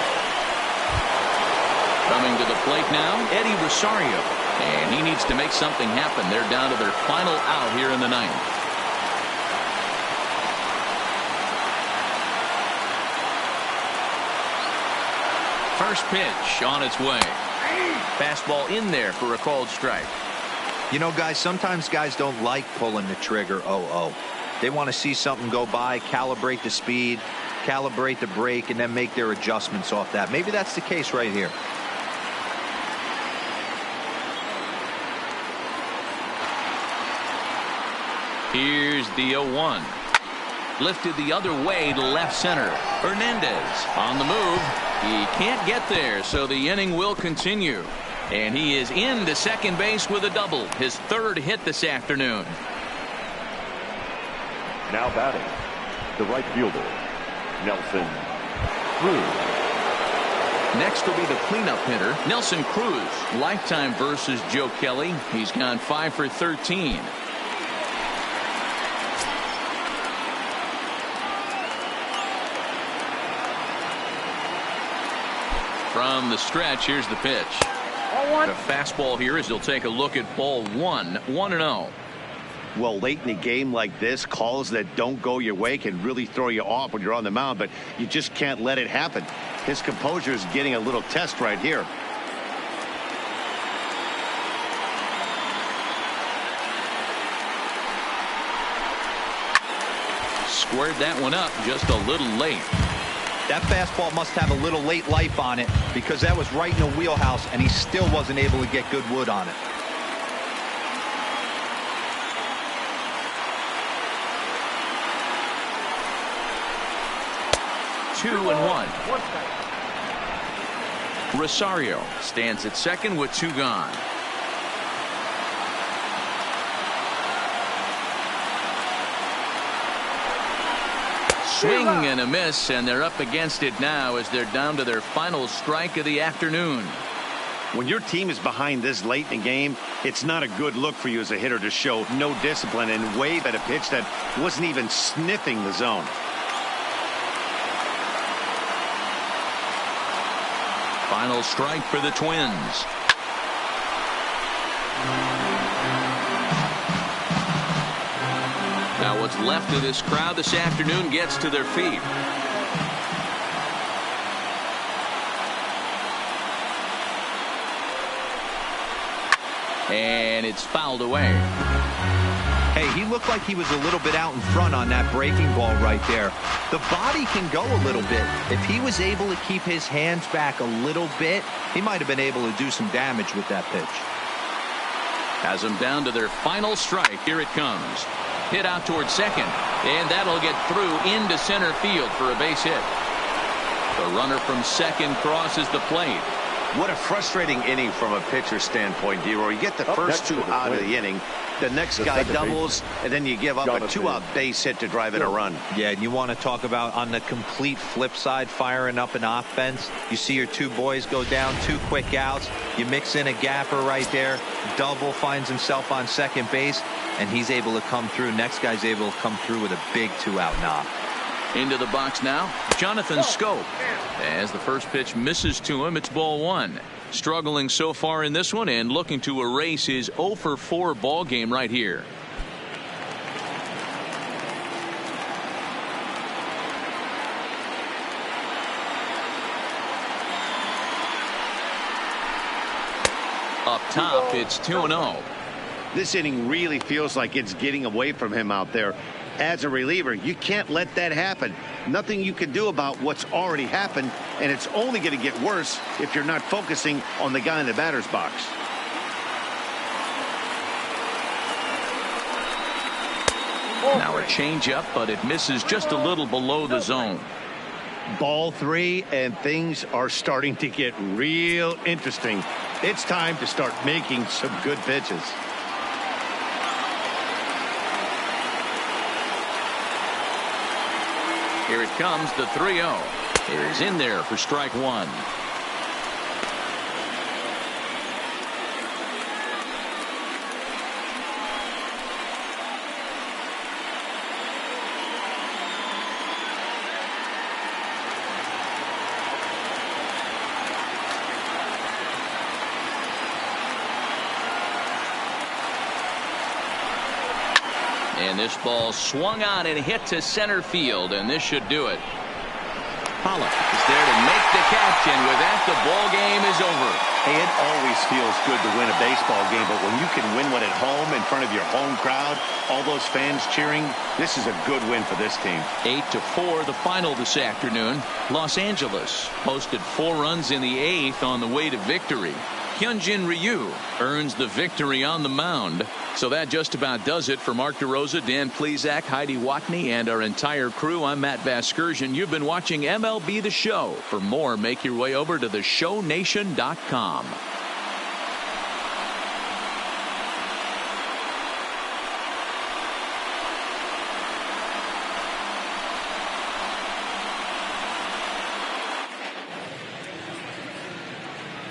Coming to the plate now, Eddie Rosario. And he needs to make something happen. They're down to their final out here in the ninth. First pitch on its way. Fastball in there for a called strike. You know, guys, sometimes guys don't like pulling the trigger 0-0. They want to see something go by, calibrate the speed, calibrate the brake, and then make their adjustments off that. Maybe that's the case right here. Here's the 0-1. Lifted the other way to left center. Hernandez on the move. He can't get there, so the inning will continue. And he is into second base with a double. His 3rd hit this afternoon. Now batting, the right fielder, Nelson Cruz. Next will be the cleanup hitter, Nelson Cruz. Lifetime versus Joe Kelly. He's gone 5 for 13. From the stretch, here's the pitch. The fastball here as he'll take a look at ball 1, 1-0. Well, late in a game like this, calls that don't go your way can really throw you off when you're on the mound, but you just can't let it happen. His composure is getting a little test right here. Squared that one up just a little late. That fastball must have a little late life on it because that was right in the wheelhouse, and he still wasn't able to get good wood on it. Two and one. Rosario stands at second with 2 gone. Swing and a miss, and they're up against it now as they're down to their final strike of the afternoon. When your team is behind this late in the game, it's not a good look for you as a hitter to show no discipline and wave at a pitch that wasn't even sniffing the zone. Final strike for the Twins. Now what's left of this crowd this afternoon gets to their feet. And it's fouled away. Hey, he looked like he was a little bit out in front on that breaking ball right there. The body can go a little bit. If he was able to keep his hands back a little bit, he might have been able to do some damage with that pitch. Has them down to their final strike. Here it comes. Hit out towards second. And that'll get through into center field for a base hit. The runner from second crosses the plate. What a frustrating inning from a pitcher standpoint, D-Roy. You get the first two out of the inning. The next guy doubles, and then you give up a 2-out base hit to drive in a run. Yeah, and you want to talk about on the complete flip side, firing up an offense. You see your two boys go down, 2 quick outs. You mix in a gapper right there. Double finds himself on second base, and he's able to come through. Next guy's able to come through with a big 2-out knock. Into the box now, Jonathan Scope. As the first pitch misses to him, it's ball 1. Struggling so far in this one and looking to erase his 0 for 4 ball game right here. Up top, it's 2-0. This inning really feels like it's getting away from him out there. As a reliever, you can't let that happen. Nothing you can do about what's already happened, and it's only going to get worse if you're not focusing on the guy in the batter's box. Now a changeup, but it misses just a little below the zone. Ball 3, and things are starting to get real interesting. It's time to start making some good pitches. Here it comes, the 3-0. It is in there for strike 1. And this ball swung on and hit to center field, and this should do it. Pollock is there to make the catch, and with that, the ball game is over. Hey, it always feels good to win a baseball game, but when you can win one at home in front of your home crowd, all those fans cheering, this is a good win for this team. 8-4, the final this afternoon. Los Angeles posted 4 runs in the 8th on the way to victory. Hyunjin Ryu earns the victory on the mound. So that just about does it for Mark DeRosa, Dan Plesac, Heidi Watney, and our entire crew. I'm Matt Vasgersian. You've been watching MLB The Show. For more, make your way over to theshownation.com.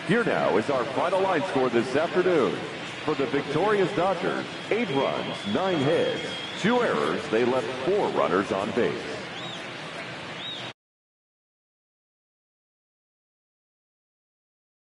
Here now is our final line score this afternoon. For the victorious Dodgers, 8 runs, 9 hits, 2 errors. They left 4 runners on base.